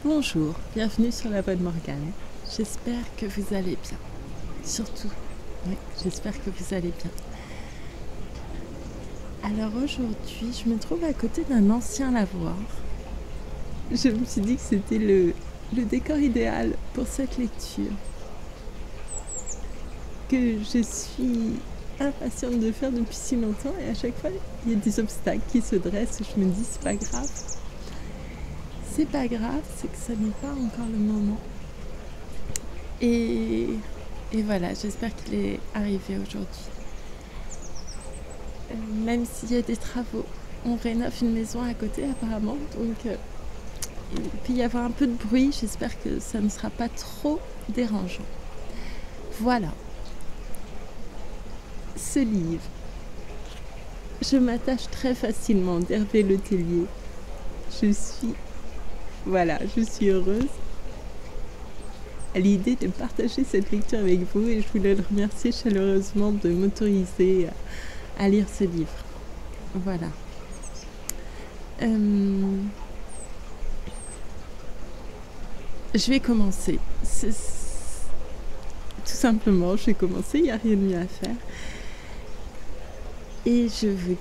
Bonjour, bienvenue sur la Bonne Morgane. J'espère que vous allez bien. Surtout, oui, j'espère que vous allez bien. Alors aujourd'hui, je me trouve à côté d'un ancien lavoir. Je me suis dit que c'était le décor idéal pour cette lecture. Que je suis impatiente de faire depuis si longtemps et à chaque fois, il y a des obstacles qui se dressent et je me dis c'est pas grave. C'est pas grave, c'est que ça n'est pas encore le moment. Et voilà, j'espère qu'il est arrivé aujourd'hui. Même s'il y a des travaux, on rénove une maison à côté apparemment, donc il peut y avoir un peu de bruit, j'espère que ça ne sera pas trop dérangeant. Voilà. Ce livre, je m'attache très facilement d'Hervé Letellier. Je suis heureuse à l'idée de partager cette lecture avec vous et je voulais le remercier chaleureusement de m'autoriser à lire ce livre. Voilà. Je vais commencer. Tout simplement, je vais commencer, il n'y a rien de mieux à faire. Et je vous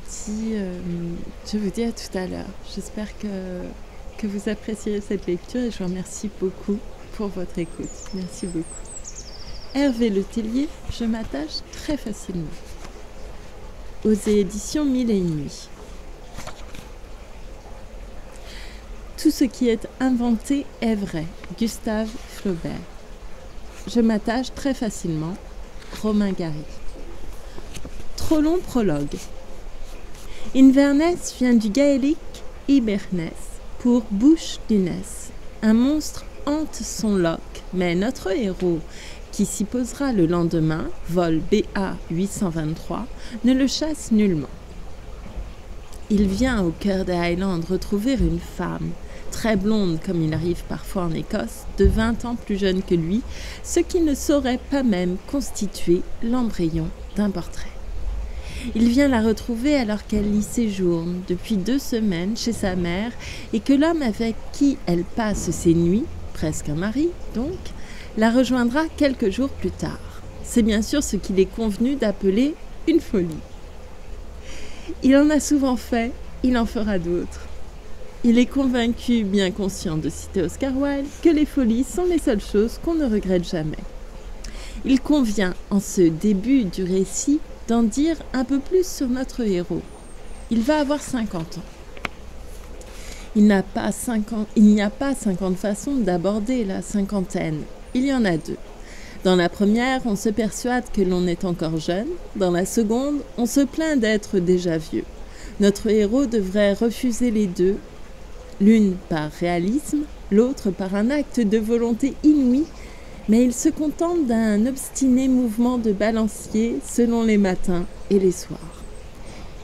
dis à tout à l'heure. J'espère que vous apprécierez cette lecture et je vous remercie beaucoup pour votre écoute. Merci beaucoup. Hervé Letellier, je m'attache très facilement. Aux éditions Mille et une nuits. Tout ce qui est inventé est vrai. Gustave Flaubert. Je m'attache très facilement. Romain Gary. Trop long prologue. Inverness vient du gaélique Hiberness pour bouche d'Unès. Un monstre hante son loch, mais notre héros, qui s'y posera le lendemain, vol BA 823, ne le chasse nullement. Il vient au cœur des Highlands retrouver une femme, très blonde comme il arrive parfois en Écosse, de 20 ans plus jeune que lui, ce qui ne saurait pas même constituer l'embryon d'un portrait. Il vient la retrouver alors qu'elle y séjourne depuis 2 semaines chez sa mère et que l'homme avec qui elle passe ses nuits, presque un mari donc, la rejoindra quelques jours plus tard. C'est bien sûr ce qu'il est convenu d'appeler une folie. Il en a souvent fait, il en fera d'autres. Il est convaincu, bien conscient de citer Oscar Wilde, que les folies sont les seules choses qu'on ne regrette jamais. Il convient, en ce début du récit, d'en dire un peu plus sur notre héros. Il va avoir 50 ans. Il n'y a pas 50 façons d'aborder la cinquantaine. Il y en a 2. Dans la première, on se persuade que l'on est encore jeune. Dans la seconde, on se plaint d'être déjà vieux. Notre héros devrait refuser les deux, l'une par réalisme, l'autre par un acte de volonté inouï, mais il se contente d'un obstiné mouvement de balancier selon les matins et les soirs.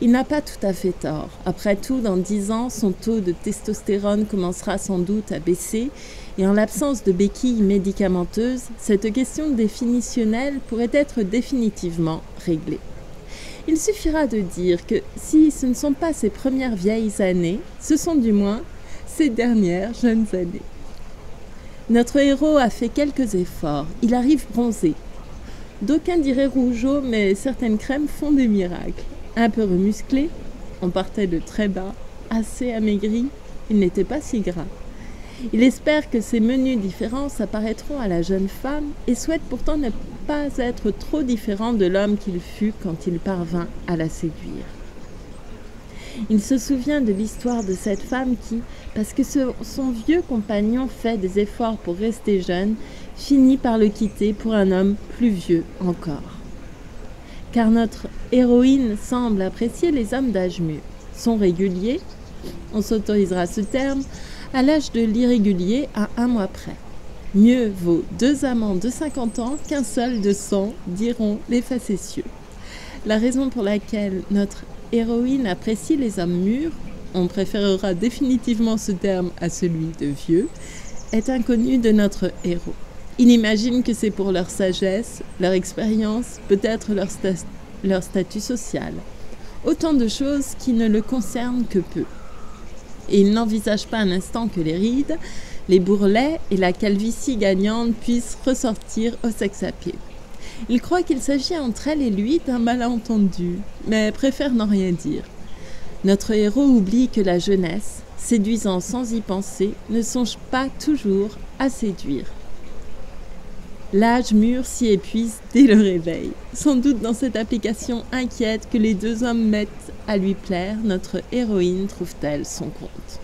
Il n'a pas tout à fait tort. Après tout, dans 10 ans, son taux de testostérone commencera sans doute à baisser et en l'absence de béquilles médicamenteuses, cette question définitionnelle pourrait être définitivement réglée. Il suffira de dire que si ce ne sont pas ses premières vieilles années, ce sont du moins ses dernières jeunes années. Notre héros a fait quelques efforts. Il arrive bronzé. D'aucuns diraient rougeau, mais certaines crèmes font des miracles. Un peu remusclé, on partait de très bas, assez amaigri, il n'était pas si gras. Il espère que ces menues différences apparaîtront à la jeune femme et souhaite pourtant ne pas être trop différent de l'homme qu'il fut quand il parvint à la séduire. Il se souvient de l'histoire de cette femme qui, parce que son vieux compagnon fait des efforts pour rester jeune, finit par le quitter pour un homme plus vieux encore. Car notre héroïne semble apprécier les hommes d'âge mûr. Sont réguliers, on s'autorisera ce terme, à l'âge de l'irrégulier à 1 mois près. Mieux vaut 2 amants de 50 ans qu'un seul de 100, diront les facétieux. La raison pour laquelle notre héroïne apprécie les hommes mûrs, on préférera définitivement ce terme à celui de vieux, est inconnue de notre héros. Il imagine que c'est pour leur sagesse, leur expérience, peut-être leur statut social. Autant de choses qui ne le concernent que peu. Et il n'envisage pas un instant que les rides, les bourrelets et la calvitie gagnante puissent ressortir au sex-appeal. Il croit qu'il s'agit entre elle et lui d'un malentendu, mais préfère n'en rien dire. Notre héros oublie que la jeunesse, séduisant sans y penser, ne songe pas toujours à séduire. L'âge mûr s'y épuise dès le réveil. Sans doute dans cette application inquiète que les deux hommes mettent à lui plaire, notre héroïne trouve-t-elle son compte.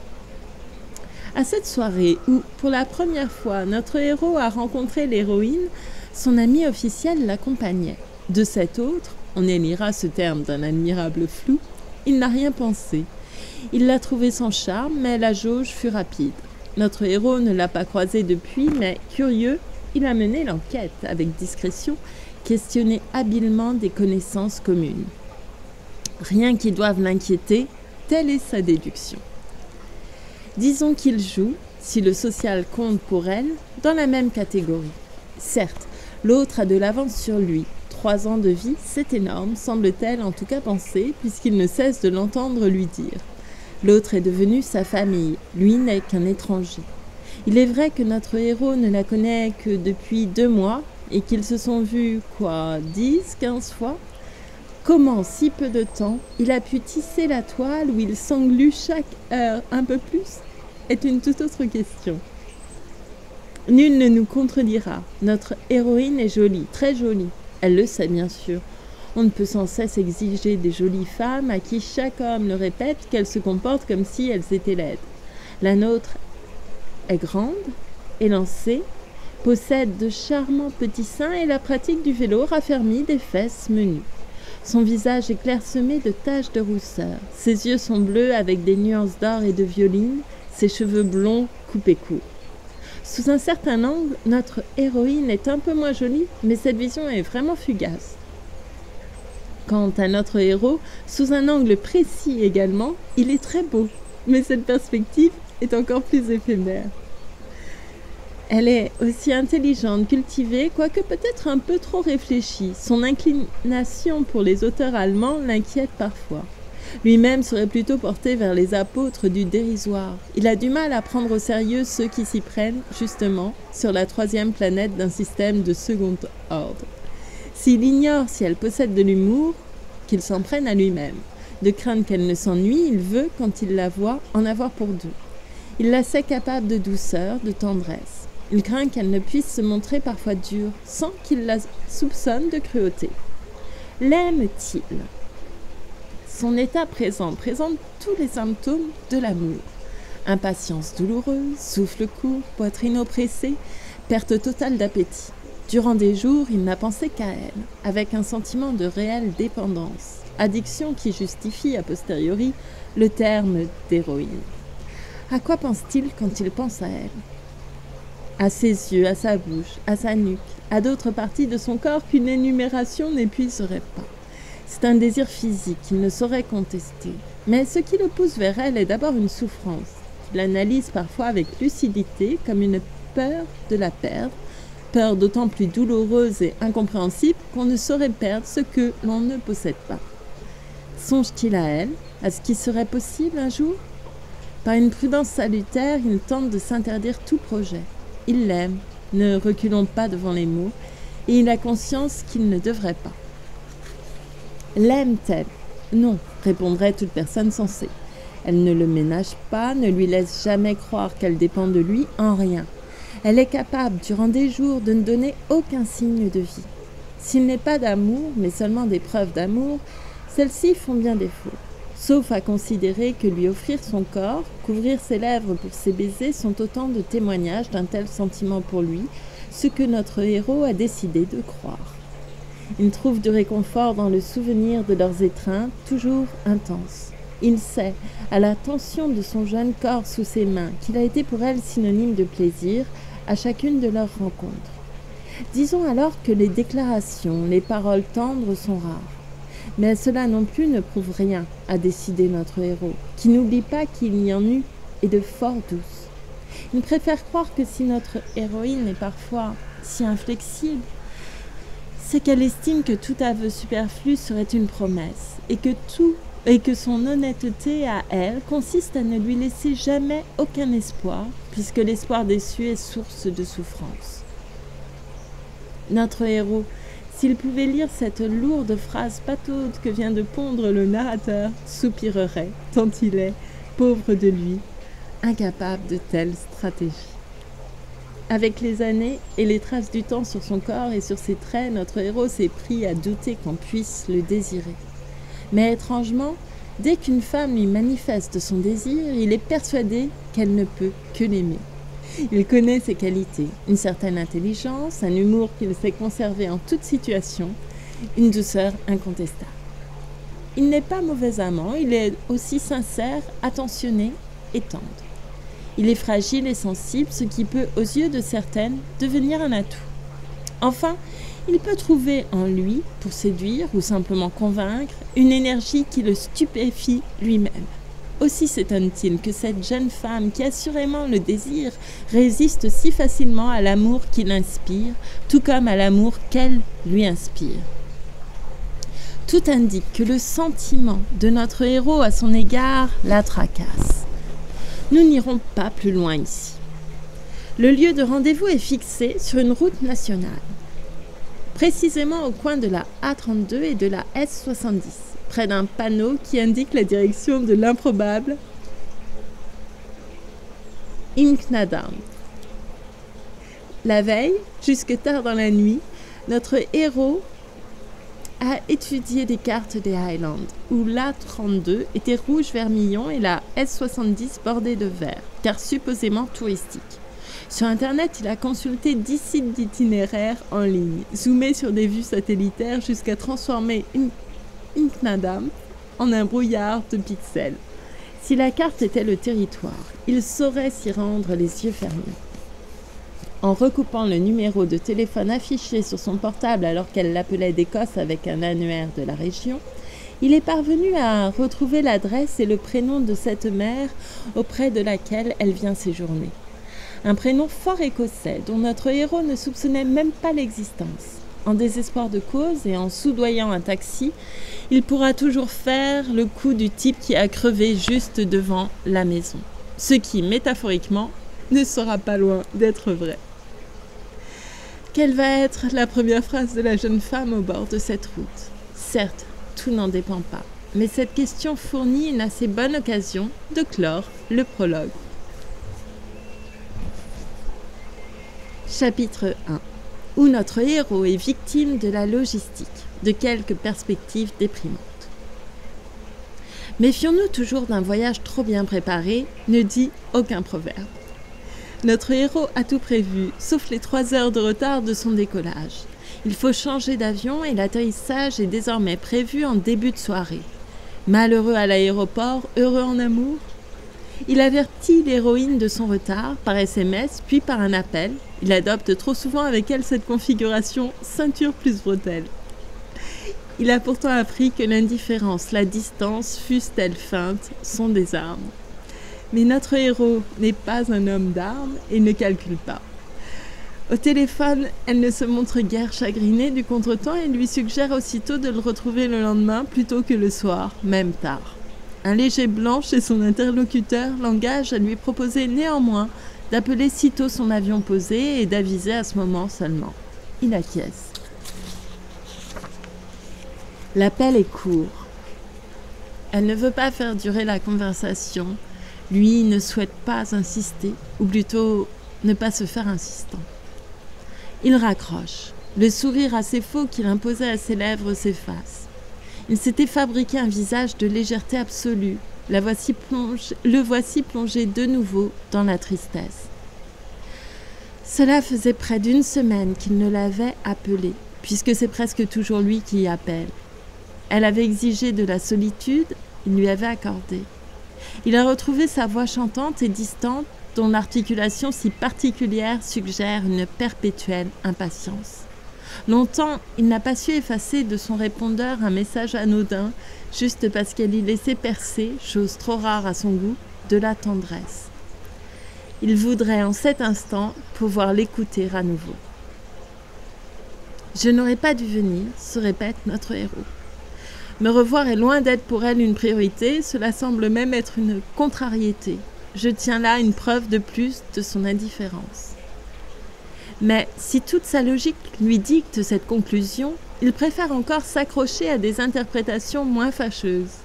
À cette soirée où, pour la première fois, notre héros a rencontré l'héroïne, son ami officiel l'accompagnait. De cet autre, on élira ce terme d'un admirable flou, il n'a rien pensé. Il l'a trouvé sans charme, mais la jauge fut rapide. Notre héros ne l'a pas croisé depuis, mais curieux, il a mené l'enquête avec discrétion, questionné habilement des connaissances communes. Rien qui doive l'inquiéter, telle est sa déduction. Disons qu'il joue, si le social compte pour elle, dans la même catégorie. Certes, l'autre a de l'avance sur lui. 3 ans de vie, c'est énorme, semble-t-elle en tout cas penser, puisqu'il ne cesse de l'entendre lui dire. L'autre est devenu sa famille, lui n'est qu'un étranger. Il est vrai que notre héros ne la connaît que depuis 2 mois et qu'ils se sont vus, 10, 15 fois. Comment, si peu de temps, il a pu tisser la toile où il s'englue chaque heure un peu plus est une toute autre question. Nul ne nous contredira. Notre héroïne est jolie, très jolie. Elle le sait bien sûr. On ne peut sans cesse exiger des jolies femmes à qui chaque homme le répète qu'elles se comportent comme si elles étaient laides. La nôtre est grande, élancée, possède de charmants petits seins et la pratique du vélo raffermit des fesses menues. Son visage est clairsemé de taches de rousseur. Ses yeux sont bleus avec des nuances d'or et de violine, ses cheveux blonds coupés courts. Sous un certain angle, notre héroïne est un peu moins jolie, mais cette vision est vraiment fugace. Quant à notre héros, sous un angle précis également, il est très beau, mais cette perspective est encore plus éphémère. Elle est aussi intelligente, cultivée, quoique peut-être un peu trop réfléchie. Son inclination pour les auteurs allemands l'inquiète parfois. Lui-même serait plutôt porté vers les apôtres du dérisoire. Il a du mal à prendre au sérieux ceux qui s'y prennent, justement, sur la 3e planète d'un système de second ordre. S'il ignore si elle possède de l'humour, qu'il s'en prenne à lui-même. De crainte qu'elle ne s'ennuie, il veut, quand il la voit, en avoir pour 2. Il la sait capable de douceur, de tendresse. Il craint qu'elle ne puisse se montrer parfois dure, sans qu'il la soupçonne de cruauté. L'aime-t-il ? Son état présent présente tous les symptômes de l'amour. Impatience douloureuse, souffle court, poitrine oppressée, perte totale d'appétit. Durant des jours, il n'a pensé qu'à elle, avec un sentiment de réelle dépendance, addiction qui justifie a posteriori le terme d'héroïne. À quoi pense-t-il quand il pense à elle ? À ses yeux, à sa bouche, à sa nuque, à d'autres parties de son corps qu'une énumération n'épuiserait pas. C'est un désir physique qu'il ne saurait contester. Mais ce qui le pousse vers elle est d'abord une souffrance, qu'il analyse parfois avec lucidité comme une peur de la perdre, peur d'autant plus douloureuse et incompréhensible qu'on ne saurait perdre ce que l'on ne possède pas. Songe-t-il à elle, à ce qui serait possible un jour ? Par une prudence salutaire, il tente de s'interdire tout projet. Il l'aime, ne reculons pas devant les mots, et il a conscience qu'il ne devrait pas. L'aime-t-elle ? Non, répondrait toute personne sensée. Elle ne le ménage pas, ne lui laisse jamais croire qu'elle dépend de lui en rien. Elle est capable, durant des jours, de ne donner aucun signe de vie. S'il n'est pas d'amour, mais seulement des preuves d'amour, celles-ci font bien défaut. Sauf à considérer que lui offrir son corps, couvrir ses lèvres pour ses baisers sont autant de témoignages d'un tel sentiment pour lui, ce que notre héros a décidé de croire. Il trouve du réconfort dans le souvenir de leurs étreintes, toujours intenses. Il sait, à la tension de son jeune corps sous ses mains, qu'il a été pour elle synonyme de plaisir à chacune de leurs rencontres. Disons alors que les déclarations, les paroles tendres sont rares. Mais cela non plus ne prouve rien, a décidé notre héros, qui n'oublie pas qu'il y en eut, et de fort douces. Il préfère croire que si notre héroïne est parfois si inflexible, c'est qu'elle estime que tout aveu superflu serait une promesse, et que tout et que son honnêteté à elle consiste à ne lui laisser jamais aucun espoir, puisque l'espoir déçu est source de souffrance. Notre héros, s'il pouvait lire cette lourde phrase pataude que vient de pondre le narrateur, soupirerait, tant il est, pauvre de lui, incapable de telles stratégies. Avec les années et les traces du temps sur son corps et sur ses traits, notre héros s'est pris à douter qu'on puisse le désirer. Mais étrangement, dès qu'une femme lui manifeste son désir, il est persuadé qu'elle ne peut que l'aimer. Il connaît ses qualités, une certaine intelligence, un humour qu'il sait conserver en toute situation, une douceur incontestable. Il n'est pas mauvais amant, il est aussi sincère, attentionné et tendre. Il est fragile et sensible, ce qui peut, aux yeux de certaines, devenir un atout. Enfin, il peut trouver en lui, pour séduire ou simplement convaincre, une énergie qui le stupéfie lui-même. Aussi s'étonne-t-il que cette jeune femme, qui assurément le désire, résiste si facilement à l'amour qu'il inspire, tout comme à l'amour qu'elle lui inspire. Tout indique que le sentiment de notre héros à son égard la tracasse. Nous n'irons pas plus loin ici. Le lieu de rendez-vous est fixé sur une route nationale, précisément au coin de la A32 et de la S70. Près d'un panneau qui indique la direction de l'improbable Inknadam. La veille, jusque tard dans la nuit, notre héros a étudié des cartes des Highlands, où l'A32 était rouge vermillon et la S70 bordée de vert, car supposément touristique. Sur Internet, il a consulté 10 sites d'itinéraires en ligne, zoomé sur des vues satellitaires jusqu'à transformer Inknadam en un brouillard de pixels. Si la carte était le territoire, il saurait s'y rendre les yeux fermés. En recoupant le numéro de téléphone affiché sur son portable alors qu'elle l'appelait d'Écosse avec un annuaire de la région, il est parvenu à retrouver l'adresse et le prénom de cette mère auprès de laquelle elle vient séjourner. Un prénom fort écossais dont notre héros ne soupçonnait même pas l'existence. En désespoir de cause et en soudoyant un taxi, il pourra toujours faire le coup du type qui a crevé juste devant la maison. Ce qui, métaphoriquement, ne sera pas loin d'être vrai. Quelle va être la première phrase de la jeune femme au bord de cette route ? Certes, tout n'en dépend pas, mais cette question fournit une assez bonne occasion de clore le prologue. Chapitre 1. Où notre héros est victime de la logistique, de quelques perspectives déprimantes. Méfions-nous toujours d'un voyage trop bien préparé, ne dit aucun proverbe. Notre héros a tout prévu, sauf les 3 heures de retard de son décollage. Il faut changer d'avion et l'atterrissage est désormais prévu en début de soirée. Malheureux à l'aéroport, heureux en amour ? Il avertit l'héroïne de son retard par SMS puis par un appel. Il adopte trop souvent avec elle cette configuration ceinture plus bretelle. Il a pourtant appris que l'indifférence, la distance, fussent-elles feintes, sont des armes. Mais notre héros n'est pas un homme d'armes et ne calcule pas. Au téléphone, elle ne se montre guère chagrinée du contretemps et lui suggère aussitôt de le retrouver le lendemain plutôt que le soir, même tard. Un léger blanc chez son interlocuteur l'engage à lui proposer néanmoins d'appeler sitôt son avion posé et d'aviser à ce moment seulement. Il acquiesce. L'appel est court. Elle ne veut pas faire durer la conversation. Lui ne souhaite pas insister, ou plutôt ne pas se faire insistant. Il raccroche. Le sourire assez faux qu'il imposait à ses lèvres s'efface. Il s'était fabriqué un visage de légèreté absolue. Le voici plongé de nouveau dans la tristesse. Cela faisait près d'1 semaine qu'il ne l'avait appelé, puisque c'est presque toujours lui qui y appelle. Elle avait exigé de la solitude, il lui avait accordé. Il a retrouvé sa voix chantante et distante, dont l'articulation si particulière suggère une perpétuelle impatience. Longtemps, il n'a pas su effacer de son répondeur un message anodin, juste parce qu'elle y laissait percer, chose trop rare à son goût, de la tendresse. Il voudrait en cet instant pouvoir l'écouter à nouveau. « Je n'aurais pas dû venir », se répète notre héros. Me revoir est loin d'être pour elle une priorité, cela semble même être une contrariété. Je tiens là une preuve de plus de son indifférence. Mais si toute sa logique lui dicte cette conclusion, il préfère encore s'accrocher à des interprétations moins fâcheuses.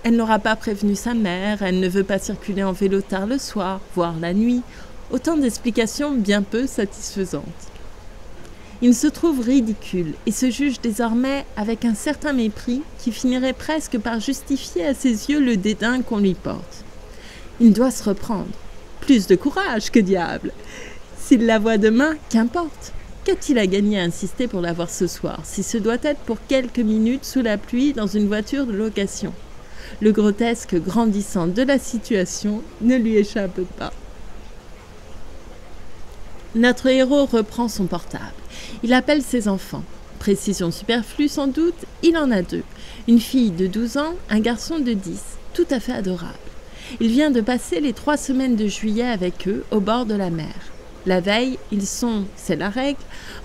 Elle n'aura pas prévenu sa mère, elle ne veut pas circuler en vélo tard le soir, voire la nuit, autant d'explications bien peu satisfaisantes. Il se trouve ridicule et se juge désormais avec un certain mépris qui finirait presque par justifier à ses yeux le dédain qu'on lui porte. Il doit se reprendre. Plus de courage, que diable! S'il la voit demain, qu'importe. Qu'a-t-il à gagner à insister pour la voir ce soir, si ce doit être pour quelques minutes sous la pluie dans une voiture de location? Le grotesque grandissant de la situation ne lui échappe pas. Notre héros reprend son portable. Il appelle ses enfants. Précision superflue sans doute, il en a 2. Une fille de 12 ans, un garçon de 10, tout à fait adorable. Il vient de passer les 3 semaines de juillet avec eux au bord de la mer. La veille, ils sont, c'est la règle,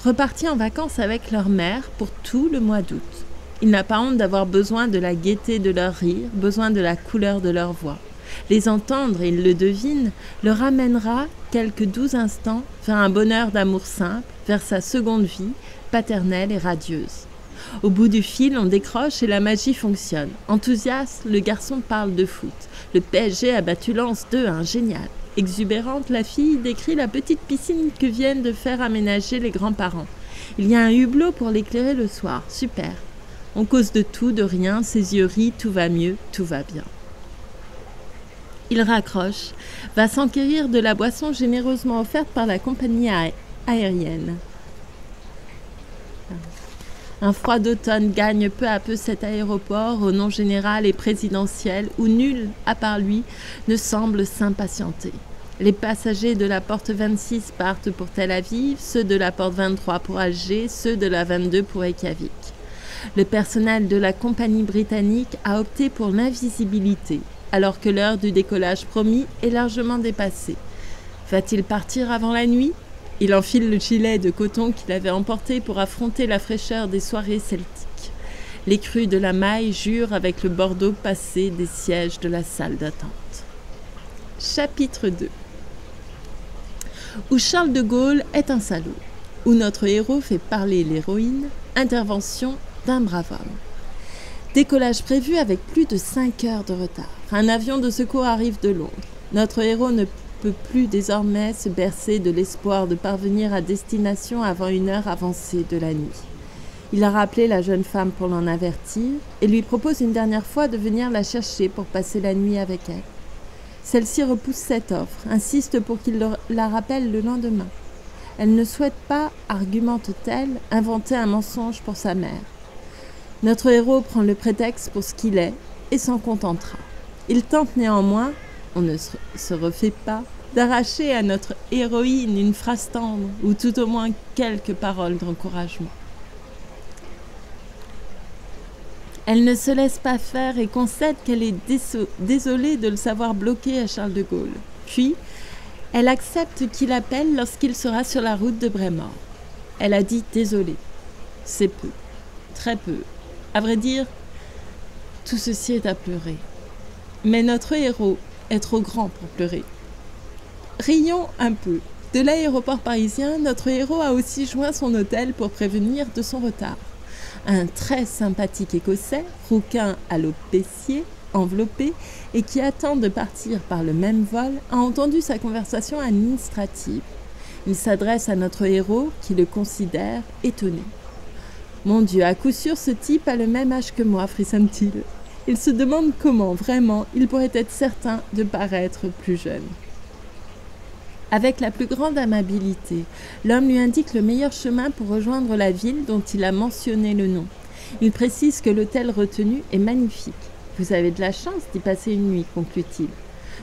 repartis en vacances avec leur mère pour tout le mois d'août. Il n'a pas honte d'avoir besoin de la gaieté de leur rire, besoin de la couleur de leur voix. Les entendre, il le devine, le ramènera quelques doux instants vers un bonheur d'amour simple, vers sa seconde vie, paternelle et radieuse. Au bout du fil, on décroche et la magie fonctionne. Enthousiaste, le garçon parle de foot. Le PSG a battu Lens 2-1, génial. Exubérante, la fille décrit la petite piscine que viennent de faire aménager les grands-parents. Il y a un hublot pour l'éclairer le soir, super. On cause de tout, de rien, ses yeux rient, tout va mieux, tout va bien. Il raccroche, va s'enquérir de la boisson généreusement offerte par la compagnie aérienne. Un froid d'automne gagne peu à peu cet aéroport au nom général et présidentiel où nul, à part lui, ne semble s'impatienter. Les passagers de la porte 26 partent pour Tel Aviv, ceux de la porte 23 pour Alger, ceux de la 22 pour Reykjavik. Le personnel de la compagnie britannique a opté pour l'invisibilité, alors que l'heure du décollage promis est largement dépassée. Va-t-il partir avant la nuit ? Il enfile le gilet de coton qu'il avait emporté pour affronter la fraîcheur des soirées celtiques. Les crues de la Maille jurent avec le Bordeaux passé des sièges de la salle d'attente. Chapitre 2. Où Charles de Gaulle est un salaud, où notre héros fait parler l'héroïne, intervention d'un brave homme. Décollage prévu avec plus de 5 heures de retard. Un avion de secours arrive de Londres. Notre héros ne peut plus désormais se bercer de l'espoir de parvenir à destination avant une heure avancée de la nuit. Il a rappelé la jeune femme pour l'en avertir et lui propose une dernière fois de venir la chercher pour passer la nuit avec elle. Celle-ci repousse cette offre, insiste pour qu'il la rappelle le lendemain. Elle ne souhaite pas, argumente-t-elle, inventer un mensonge pour sa mère. Notre héros prend le prétexte pour ce qu'il est et s'en contentera. Il tente néanmoins, on ne se refait pas, d'arracher à notre héroïne une phrase tendre ou tout au moins quelques paroles d'encouragement. Elle ne se laisse pas faire et concède qu'elle est désolée de le savoir bloqué à Charles de Gaulle. Puis, elle accepte qu'il appelle lorsqu'il sera sur la route de Brémort. Elle a dit désolée. C'est peu, très peu. À vrai dire, tout ceci est à pleurer. Mais notre héros est trop grand pour pleurer. Rions un peu. De l'aéroport parisien, notre héros a aussi joint son hôtel pour prévenir de son retard. Un très sympathique Écossais, rouquin alopécié, enveloppé, et qui attend de partir par le même vol, a entendu sa conversation administrative. Il s'adresse à notre héros, qui le considère étonné. « Mon Dieu, à coup sûr, ce type a le même âge que moi, frissonne-t-il. Il se demande comment, vraiment, il pourrait être certain de paraître plus jeune. » Avec la plus grande amabilité, l'homme lui indique le meilleur chemin pour rejoindre la ville dont il a mentionné le nom. Il précise que l'hôtel retenu est magnifique. « Vous avez de la chance d'y passer une nuit, » conclut-il.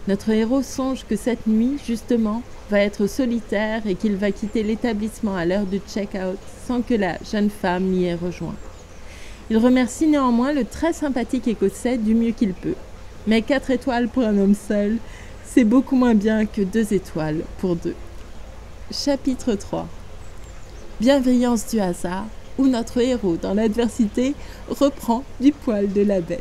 Notre héros songe que cette nuit, justement, va être solitaire et qu'il va quitter l'établissement à l'heure du check-out sans que la jeune femme l'y ait rejoint. Il remercie néanmoins le très sympathique Écossais du mieux qu'il peut. Mais 4 étoiles pour un homme seul, c'est beaucoup moins bien que 2 étoiles pour 2. Chapitre 3. Bienveillance du hasard, où notre héros, dans l'adversité, reprend du poil de la bête.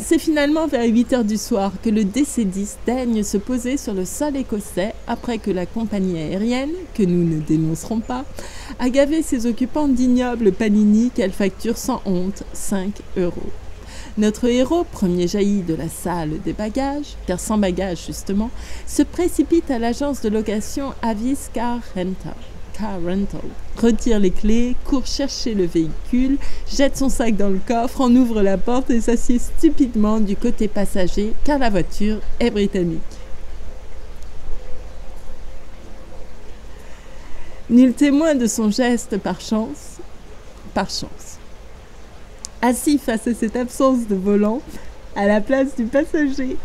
C'est finalement vers 8 heures du soir que le DC-10 daigne se poser sur le sol écossais après que la compagnie aérienne, que nous ne dénoncerons pas, a gavé ses occupants d'ignobles panini qu'elle facture sans honte 5 €. Notre héros, premier jailli de la salle des bagages, car sans bagages justement, se précipite à l'agence de location Avis Car Rental, retire les clés, court chercher le véhicule, jette son sac dans le coffre, en ouvre la porte et s'assied stupidement du côté passager car la voiture est britannique. Nul témoin de son geste par chance. Assis face à cette absence de volant, à la place du passager.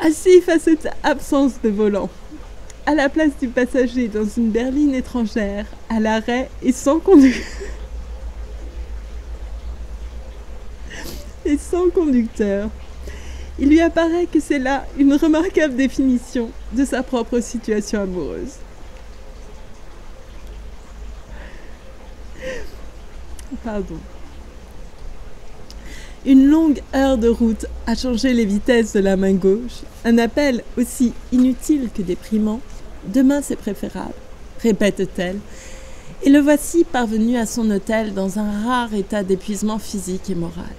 Assis face à cette absence de volant, à la place du passager dans une berline étrangère, à l'arrêt et sans conducteur, il lui apparaît que c'est là une remarquable définition de sa propre situation amoureuse. Pardon. Une longue heure de route a changé les vitesses de la main gauche. Un appel aussi inutile que déprimant. Demain c'est préférable, répète-t-elle. Et le voici parvenu à son hôtel dans un rare état d'épuisement physique et moral.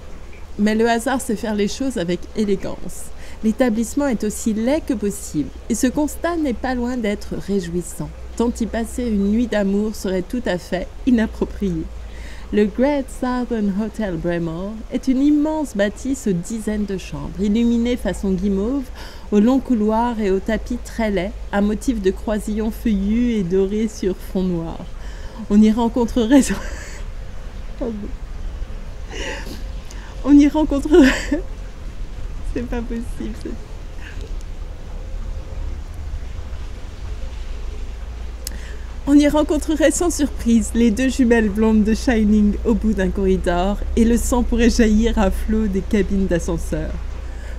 Mais le hasard sait faire les choses avec élégance. L'établissement est aussi laid que possible. Et ce constat n'est pas loin d'être réjouissant. Tant y passer une nuit d'amour serait tout à fait inapproprié. Le Great Southern Hotel Braemar est une immense bâtisse aux dizaines de chambres, illuminée façon guimauve, aux longs couloirs et aux tapis très laids, à motif de croisillons feuillus et dorés sur fond noir. On y rencontrerait... C'est pas possible. On y rencontrerait sans surprise les deux jumelles blondes de Shining au bout d'un corridor et le sang pourrait jaillir à flot des cabines d'ascenseur.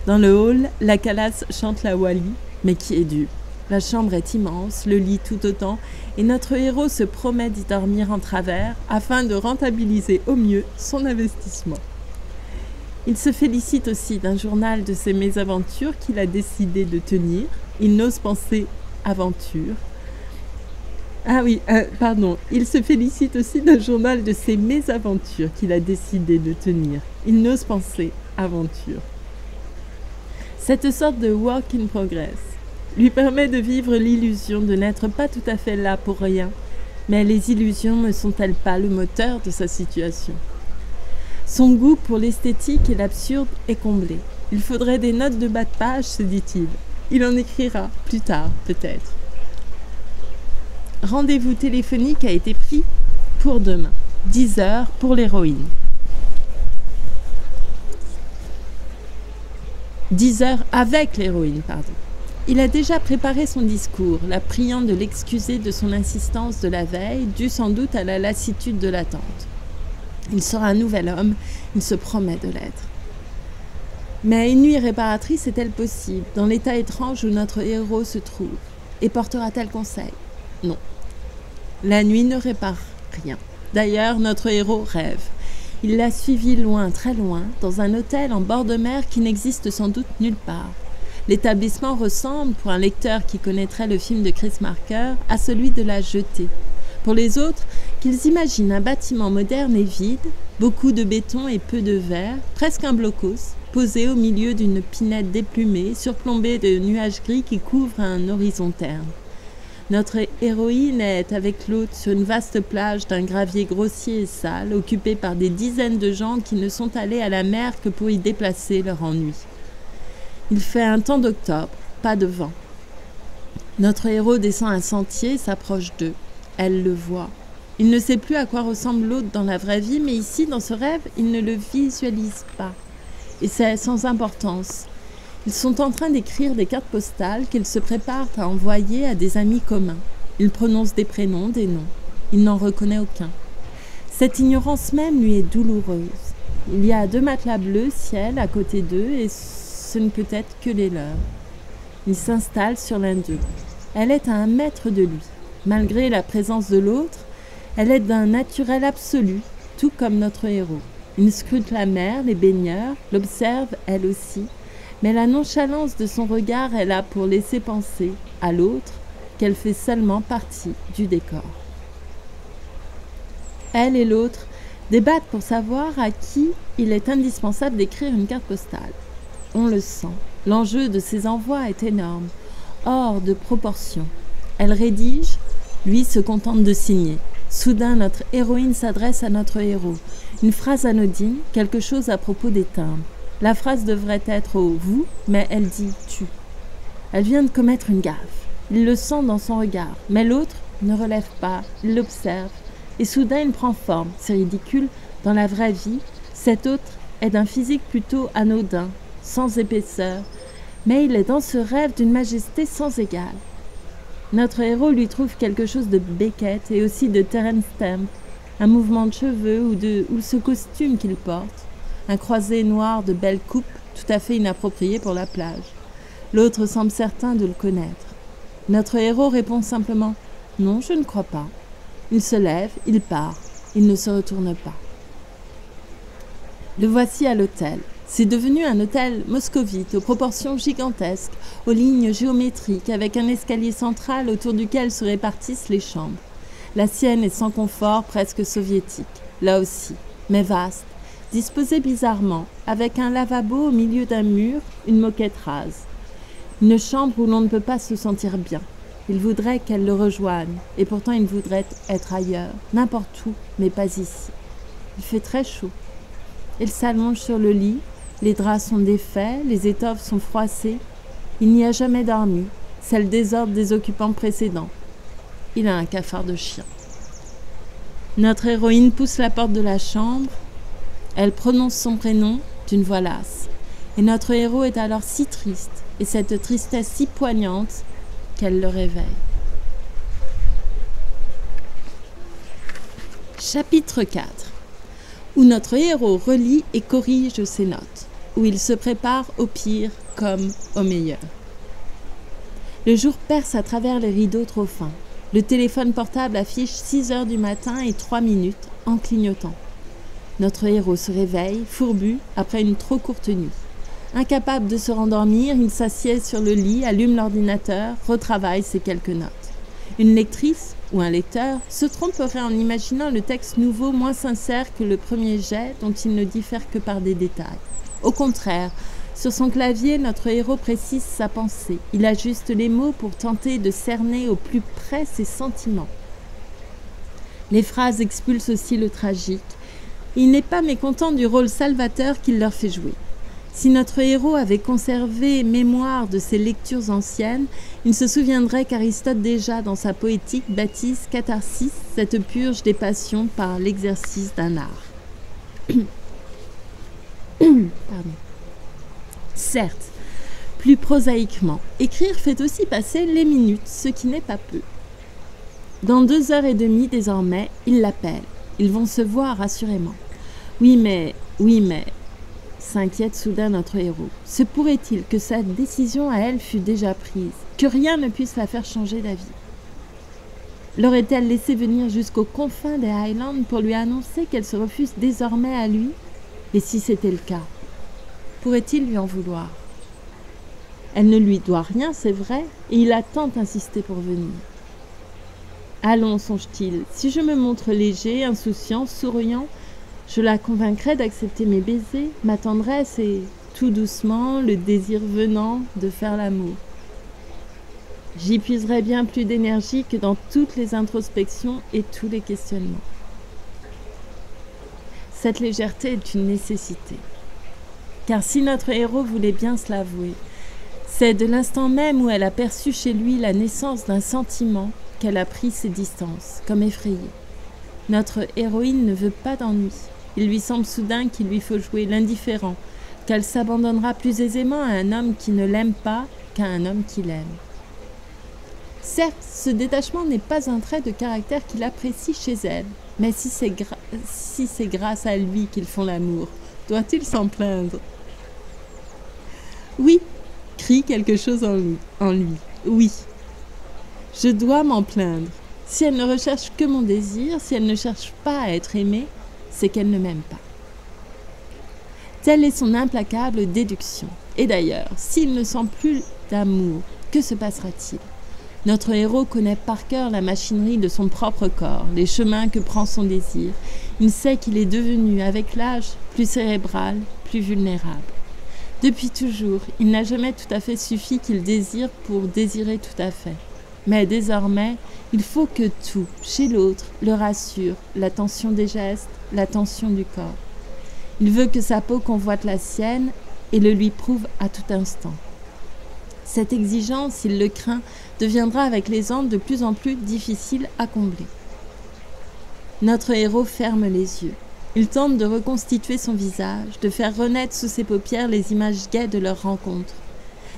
Dans le hall, la calasse chante la Wally, mais qui est due. La chambre est immense, le lit tout autant, et notre héros se promet d'y dormir en travers afin de rentabiliser au mieux son investissement. Il se félicite aussi d'un journal de ses mésaventures qu'il a décidé de tenir. Il n'ose penser aventure. Il se félicite aussi d'un journal de ses mésaventures qu'il a décidé de tenir. Il n'ose penser aventure. Cette sorte de work in progress lui permet de vivre l'illusion de n'être pas tout à fait là pour rien. Mais les illusions ne sont-elles pas le moteur de sa situation ? Son goût pour l'esthétique et l'absurde est comblé. Il faudrait des notes de bas de page, se dit-il. Il en écrira plus tard, peut-être. Rendez-vous téléphonique a été pris pour demain. 10 heures pour l'héroïne. 10 heures avec l'héroïne, pardon. Il a déjà préparé son discours, la priant de l'excuser de son insistance de la veille, due sans doute à la lassitude de l'attente. Il sera un nouvel homme, il se promet de l'être. Mais une nuit réparatrice est-elle possible, dans l'état étrange où notre héros se trouve? Et portera-t-elle conseil? Non. La nuit ne répare rien. D'ailleurs, notre héros rêve. Il l'a suivi loin, très loin, dans un hôtel en bord de mer qui n'existe sans doute nulle part. L'établissement ressemble, pour un lecteur qui connaîtrait le film de Chris Marker, à celui de La Jetée. Pour les autres, qu'ils imaginent un bâtiment moderne et vide, beaucoup de béton et peu de verre, presque un blocos, posé au milieu d'une pinette déplumée, surplombée de nuages gris qui couvrent un horizon terne. Notre héroïne est avec l'autre sur une vaste plage d'un gravier grossier et sale, occupée par des dizaines de gens qui ne sont allés à la mer que pour y déplacer leur ennui. Il fait un temps d'octobre, pas de vent. Notre héros descend un sentier et s'approche d'eux. Elle le voit. Il ne sait plus à quoi ressemble l'autre dans la vraie vie, mais ici, dans ce rêve, il ne le visualise pas. Et c'est sans importance. Ils sont en train d'écrire des cartes postales qu'ils se préparent à envoyer à des amis communs. Ils prononcent des prénoms, des noms. Il n'en reconnaît aucun. Cette ignorance même lui est douloureuse. Il y a 2 matelas bleus ciel à côté d'eux et ce ne peut être que les leurs. Il s'installe sur l'un d'eux. Elle est à 1 mètre de lui. Malgré la présence de l'autre, elle est d'un naturel absolu, tout comme notre héros. Il scrute la mer, les baigneurs, l'observe elle aussi, mais la nonchalance de son regard est là pour laisser penser à l'autre qu'elle fait seulement partie du décor. Elle et l'autre débattent pour savoir à qui il est indispensable d'écrire une carte postale. On le sent, l'enjeu de ces envois est énorme, hors de proportion. Elle rédige, lui se contente de signer. Soudain, notre héroïne s'adresse à notre héros. Une phrase anodine, quelque chose à propos des timbres. La phrase devrait être au « vous », mais elle dit « tu ». Elle vient de commettre une gaffe. Il le sent dans son regard, mais l'autre ne relève pas, il l'observe. Et soudain, il prend forme. C'est ridicule, dans la vraie vie, cet autre est d'un physique plutôt anodin, sans épaisseur, mais il est dans ce rêve d'une majesté sans égale. Notre héros lui trouve quelque chose de Beckett et aussi de Terence Stamp, un mouvement de cheveux ou ce costume qu'il porte, un croisé noir de belle coupe tout à fait inapproprié pour la plage. L'autre semble certain de le connaître. Notre héros répond simplement « Non, je ne crois pas ». Il se lève, il part, il ne se retourne pas. Le voici à l'hôtel. C'est devenu un hôtel moscovite aux proportions gigantesques, aux lignes géométriques, avec un escalier central autour duquel se répartissent les chambres. La sienne est sans confort, presque soviétique, là aussi, mais vaste, disposée bizarrement, avec un lavabo au milieu d'un mur, une moquette rase. Une chambre où l'on ne peut pas se sentir bien. Il voudrait qu'elle le rejoigne, et pourtant il voudrait être ailleurs, n'importe où, mais pas ici. Il fait très chaud. Il s'allonge sur le lit. Les draps sont défaits, les étoffes sont froissées. Il n'y a jamais dormi. C'est le désordre des occupants précédents. Il a un cafard de chien. Notre héroïne pousse la porte de la chambre. Elle prononce son prénom d'une voix lasse. Et notre héros est alors si triste, et cette tristesse si poignante, qu'elle le réveille. Chapitre 4, où notre héros relit et corrige ses notes, où il se prépare au pire comme au meilleur. Le jour perce à travers les rideaux trop fins. Le téléphone portable affiche 6 heures du matin et 3 minutes en clignotant. Notre héros se réveille, fourbu, après une trop courte nuit. Incapable de se rendormir, il s'assied sur le lit, allume l'ordinateur, retravaille ses quelques notes. Une lectrice ou un lecteur se tromperait en imaginant le texte nouveau moins sincère que le premier jet dont il ne diffère que par des détails. Au contraire, sur son clavier, notre héros précise sa pensée. Il ajuste les mots pour tenter de cerner au plus près ses sentiments. Les phrases expulsent aussi le tragique. Il n'est pas mécontent du rôle salvateur qu'il leur fait jouer. Si notre héros avait conservé mémoire de ses lectures anciennes, il se souviendrait qu'Aristote déjà dans sa poétique baptise catharsis cette purge des passions par l'exercice d'un art. Pardon. Certes, plus prosaïquement, écrire fait aussi passer les minutes, ce qui n'est pas peu. Dans 2h30 désormais, il l'appelle. Ils vont se voir assurément. Oui mais, s'inquiète soudain notre héros. Se pourrait-il que sa décision à elle fût déjà prise, que rien ne puisse la faire changer d'avis? L'aurait-elle laissé venir jusqu'aux confins des Highlands pour lui annoncer qu'elle se refuse désormais à lui? Et si c'était le cas, pourrait-il lui en vouloir? Elle ne lui doit rien, c'est vrai, et il a tant insisté pour venir. Allons, songe-t-il, si je me montre léger, insouciant, souriant, je la convaincrai d'accepter mes baisers, ma tendresse et, tout doucement, le désir venant de faire l'amour. J'y puiserai bien plus d'énergie que dans toutes les introspections et tous les questionnements. Cette légèreté est une nécessité. Car si notre héros voulait bien se l'avouer, c'est de l'instant même où elle a perçu chez lui la naissance d'un sentiment qu'elle a pris ses distances, comme effrayée. Notre héroïne ne veut pas d'ennui. Il lui semble soudain qu'il lui faut jouer l'indifférent, qu'elle s'abandonnera plus aisément à un homme qui ne l'aime pas qu'à un homme qui l'aime. Certes, ce détachement n'est pas un trait de caractère qu'il apprécie chez elle, mais si c'est grâce à lui qu'ils font l'amour, Doit-il s'en plaindre? Oui, crie quelque chose en lui. Oui, je dois m'en plaindre. Si elle ne recherche que mon désir, si elle ne cherche pas à être aimée, c'est qu'elle ne m'aime pas. Telle est son implacable déduction. Et d'ailleurs, s'il ne sent plus d'amour, que se passera-t-il? Notre héros connaît par cœur la machinerie de son propre corps, les chemins que prend son désir. Il sait qu'il est devenu, avec l'âge, plus cérébral, plus vulnérable. Depuis toujours, il n'a jamais tout à fait suffi qu'il désire pour désirer tout à fait. Mais désormais, il faut que tout, chez l'autre, le rassure, la tension des gestes, la tension du corps. Il veut que sa peau convoite la sienne et le lui prouve à tout instant. Cette exigence, s'il le craint, deviendra avec les ans de plus en plus difficile à combler. Notre héros ferme les yeux. Il tente de reconstituer son visage, de faire renaître sous ses paupières les images gaies de leur rencontre.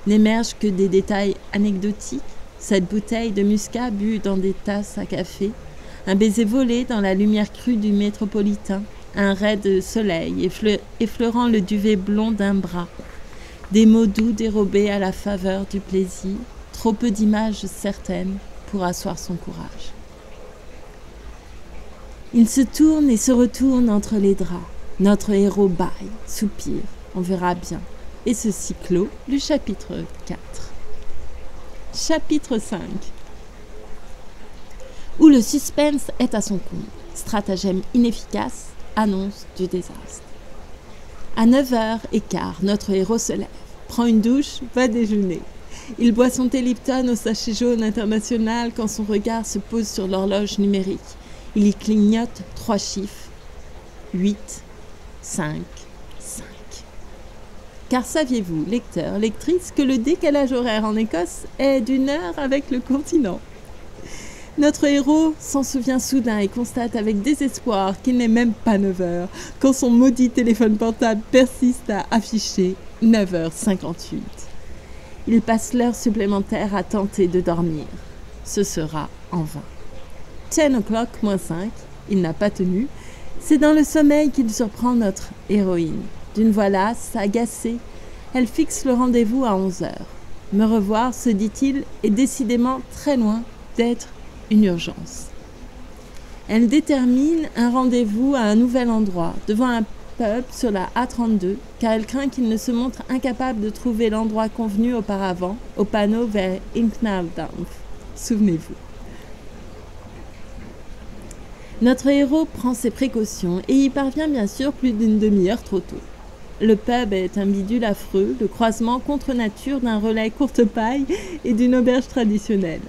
N'émergent que des détails anecdotiques, cette bouteille de muscat bue dans des tasses à café, un baiser volé dans la lumière crue du métropolitain, un rai de soleil effleurant le duvet blond d'un bras, des mots doux dérobés à la faveur du plaisir, trop peu d'images certaines pour asseoir son courage. Il se tourne et se retourne entre les draps. Notre héros bâille, soupire, on verra bien. Et ceci clôt le chapitre 4. Chapitre 5. Où le suspense est à son comble. Stratagème inefficace, annonce du désastre. À 9h15, notre héros se lève, prend une douche, va déjeuner. Il boit son thé Lipton au sachet jaune international quand son regard se pose sur l'horloge numérique. Il y clignote 3 chiffres. 8, 5, 5. Car saviez-vous, lecteurs, lectrices, que le décalage horaire en Écosse est d'1 heure avec le continent? Notre héros s'en souvient soudain et constate avec désespoir qu'il n'est même pas 9h, quand son maudit téléphone portable persiste à afficher 9h58. Il passe l'heure supplémentaire à tenter de dormir. Ce sera en vain. 10 o'clock moins 5, il n'a pas tenu. C'est dans le sommeil qu'il surprend notre héroïne. D'une voix lasse, agacée, elle fixe le rendez-vous à 11h. Me revoir, se dit-il, est décidément très loin d'être une urgence. Elle détermine un rendez-vous à un nouvel endroit, devant un pub sur la A32, car elle craint qu'il ne se montre incapable de trouver l'endroit convenu auparavant, au panneau vers Inchnauldampf. Souvenez-vous. Notre héros prend ses précautions et y parvient bien sûr plus d'une demi-heure trop tôt. Le pub est un bidule affreux, le croisement contre nature d'un relais courte paille et d'une auberge traditionnelle.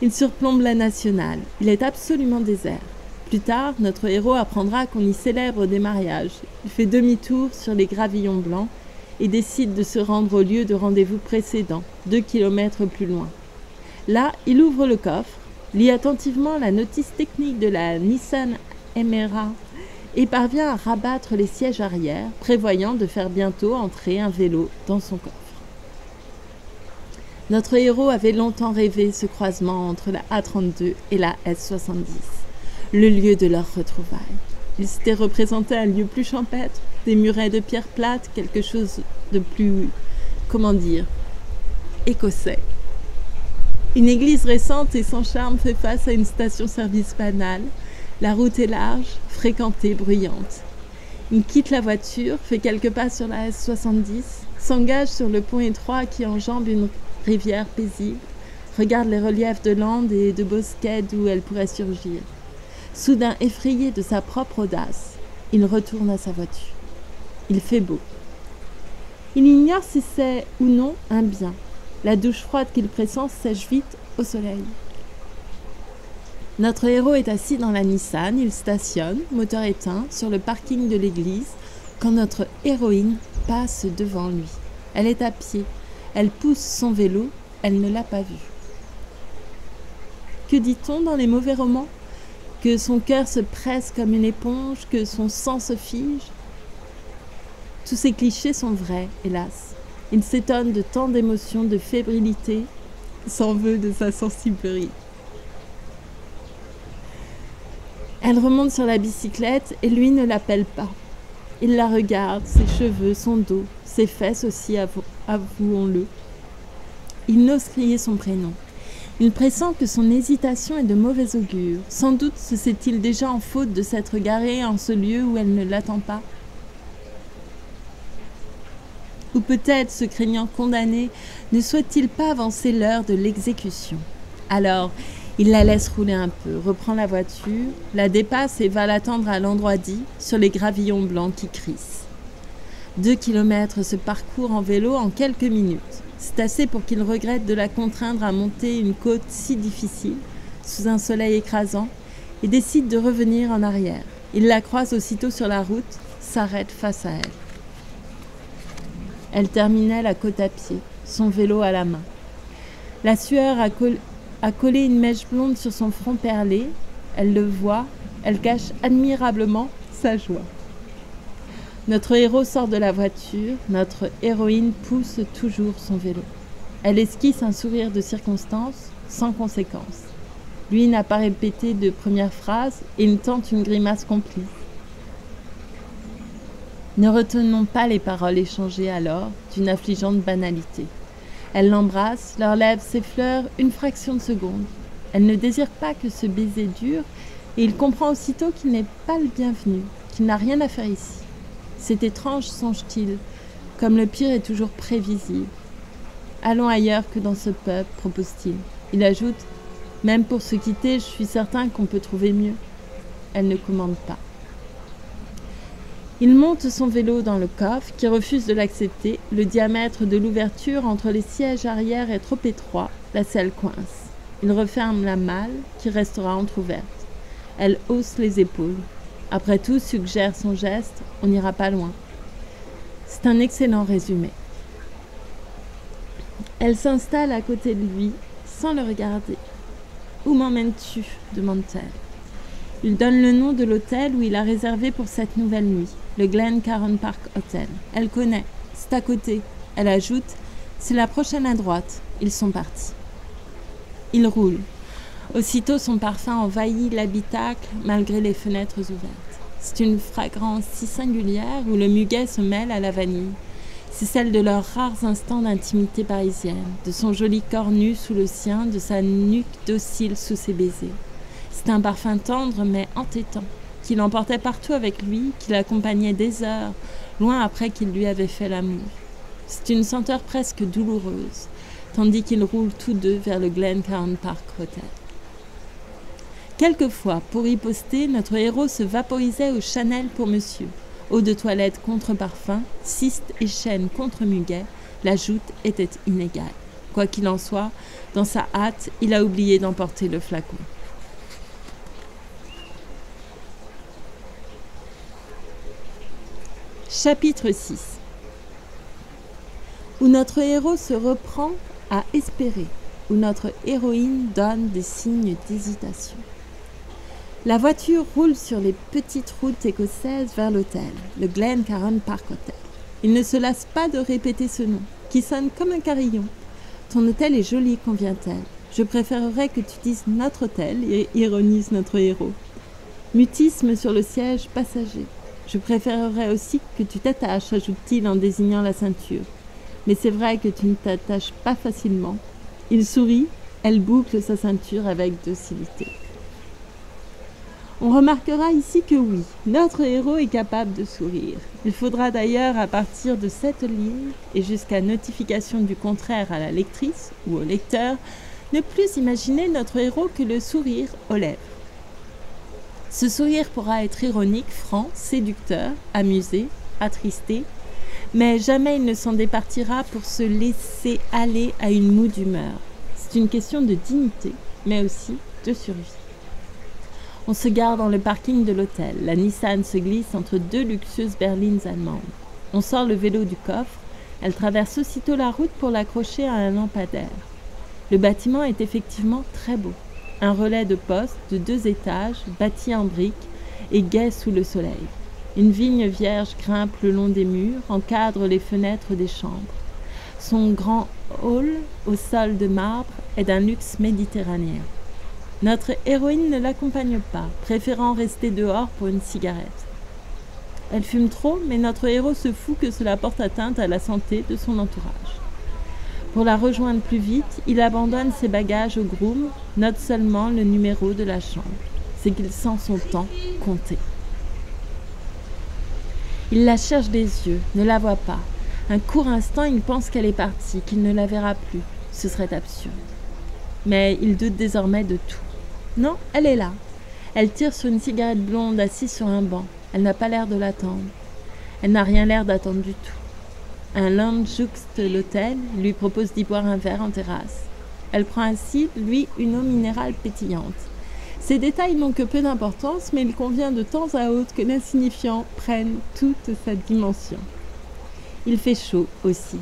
Il surplombe la nationale, il est absolument désert. Plus tard, notre héros apprendra qu'on y célèbre des mariages. Il fait demi-tour sur les gravillons blancs et décide de se rendre au lieu de rendez-vous précédent, 2 kilomètres plus loin. Là, il ouvre le coffre, lit attentivement la notice technique de la Nissan Emera et parvient à rabattre les sièges arrière, prévoyant de faire bientôt entrer un vélo dans son coffre. Notre héros avait longtemps rêvé ce croisement entre la A32 et la S70, le lieu de leur retrouvaille. Il s'était représenté un lieu plus champêtre, des murets de pierre plate, quelque chose de plus, écossais. Une église récente et sans charme fait face à une station-service banale. La route est large, fréquentée, bruyante. Il quitte la voiture, fait quelques pas sur la S70, s'engage sur le pont étroit qui enjambe une rivière paisible, regarde les reliefs de landes et de bosquets d'où elle pourrait surgir. Soudain effrayé de sa propre audace, il retourne à sa voiture. Il fait beau. Il ignore si c'est ou non un bien. La douche froide qu'il pressent sèche vite au soleil. Notre héros est assis dans la Nissan, il stationne, moteur éteint, sur le parking de l'église, quand notre héroïne passe devant lui. Elle est à pied, elle pousse son vélo, elle ne l'a pas vu. Que dit-on dans les mauvais romans? Que son cœur se presse comme une éponge, que son sang se fige? Tous ces clichés sont vrais, hélas. Il s'étonne de tant d'émotions, de fébrilité, s'en veut de sa sensiblerie. Elle remonte sur la bicyclette et lui ne l'appelle pas. Il la regarde, ses cheveux, son dos, ses fesses aussi, avouons-le. Il n'ose crier son prénom. Il pressent que son hésitation est de mauvais augure. Sans doute se sait-il déjà en faute de s'être garé en ce lieu où elle ne l'attend pas. Ou peut-être, se craignant condamné, ne souhaite-t-il pas avancer l'heure de l'exécution. Alors, il la laisse rouler un peu, reprend la voiture, la dépasse et va l'attendre à l'endroit dit, sur les gravillons blancs qui crissent. 2 kilomètres se parcourent en vélo en quelques minutes. C'est assez pour qu'il regrette de la contraindre à monter une côte si difficile, sous un soleil écrasant, et décide de revenir en arrière. Il la croise aussitôt sur la route, s'arrête face à elle. Elle terminait la côte à pied, son vélo à la main. La sueur a collé une mèche blonde sur son front perlé. Elle le voit, elle cache admirablement sa joie. Notre héros sort de la voiture, notre héroïne pousse toujours son vélo. Elle esquisse un sourire de circonstance, sans conséquence. Lui n'a pas répété de première phrase et il tente une grimace complice. Ne retenons pas les paroles échangées alors, d'une affligeante banalité. Elle l'embrasse, leurs lèvres s'effleurent une fraction de seconde. Elle ne désire pas que ce baiser dure et il comprend aussitôt qu'il n'est pas le bienvenu, qu'il n'a rien à faire ici. C'est étrange, songe-t-il, comme le pire est toujours prévisible. Allons ailleurs que dans ce pub, propose-t-il. Il ajoute, même pour se quitter, je suis certain qu'on peut trouver mieux. Elle ne commande pas. Il monte son vélo dans le coffre, qui refuse de l'accepter. Le diamètre de l'ouverture entre les sièges arrière est trop étroit, la selle coince. Il referme la malle, qui restera entrouverte. Elle hausse les épaules. Après tout, suggère son geste, on n'ira pas loin. C'est un excellent résumé. Elle s'installe à côté de lui, sans le regarder. « Où m'emmènes-tu » demande-t-elle. Il donne le nom de l'hôtel où il a réservé pour cette nouvelle nuit, le Glencairn Park Hotel. Elle connaît, c'est à côté. Elle ajoute, c'est la prochaine à droite. Ils sont partis. Il roule. Aussitôt, son parfum envahit l'habitacle malgré les fenêtres ouvertes. C'est une fragrance si singulière où le muguet se mêle à la vanille. C'est celle de leurs rares instants d'intimité parisienne, de son joli corps nu sous le sien, de sa nuque docile sous ses baisers. C'est un parfum tendre mais entêtant, qui l'emportait partout avec lui, qui l'accompagnait des heures, loin après qu'il lui avait fait l'amour. C'est une senteur presque douloureuse, tandis qu'ils roulent tous deux vers le Glencairn Park Hotel. Quelquefois, pour y poster, notre héros se vaporisait au Chanel pour monsieur. Eau de toilette contre parfum, cyste et chêne contre muguet, la joute était inégale. Quoi qu'il en soit, dans sa hâte, il a oublié d'emporter le flacon. Chapitre 6. Où notre héros se reprend à espérer, où notre héroïne donne des signes d'hésitation. La voiture roule sur les petites routes écossaises vers l'hôtel, le Glencairn Park Hotel. Il ne se lasse pas de répéter ce nom, qui sonne comme un carillon. Ton hôtel est joli, convient-elle. Je préférerais que tu dises notre hôtel, ironise notre héros. Mutisme sur le siège passager. Je préférerais aussi que tu t'attaches, ajoute-t-il en désignant la ceinture. Mais c'est vrai que tu ne t'attaches pas facilement. Il sourit, elle boucle sa ceinture avec docilité. On remarquera ici que oui, notre héros est capable de sourire. Il faudra d'ailleurs, à partir de cette ligne, et jusqu'à notification du contraire à la lectrice ou au lecteur, ne plus imaginer notre héros que le sourire aux lèvres. Ce sourire pourra être ironique, franc, séducteur, amusé, attristé, mais jamais il ne s'en départira pour se laisser aller à une moue d'humeur. C'est une question de dignité, mais aussi de survie. On se gare dans le parking de l'hôtel. La Nissan se glisse entre deux luxueuses berlines allemandes. On sort le vélo du coffre. Elle traverse aussitôt la route pour l'accrocher à un lampadaire. Le bâtiment est effectivement très beau. Un relais de poste de 2 étages, bâti en briques et gai sous le soleil. Une vigne vierge grimpe le long des murs, encadre les fenêtres des chambres. Son grand hall, au sol de marbre, est d'un luxe méditerranéen. Notre héroïne ne l'accompagne pas, préférant rester dehors pour une cigarette. Elle fume trop, mais notre héros se fout que cela porte atteinte à la santé de son entourage. Pour la rejoindre plus vite, il abandonne ses bagages au groom, note seulement le numéro de la chambre. C'est qu'il sent son temps compter. Il la cherche des yeux, ne la voit pas. Un court instant, il pense qu'elle est partie, qu'il ne la verra plus. Ce serait absurde. Mais il doute désormais de tout. Non, elle est là. Elle tire sur une cigarette blonde assise sur un banc. Elle n'a pas l'air de l'attendre. Elle n'a rien l'air d'attendre du tout. Un lounge jouxte l'hôtel, lui propose d'y boire un verre en terrasse. Elle prend ainsi, lui, une eau minérale pétillante. Ces détails n'ont que peu d'importance, mais il convient de temps à autre que l'insignifiant prenne toute sa dimension. Il fait chaud aussi.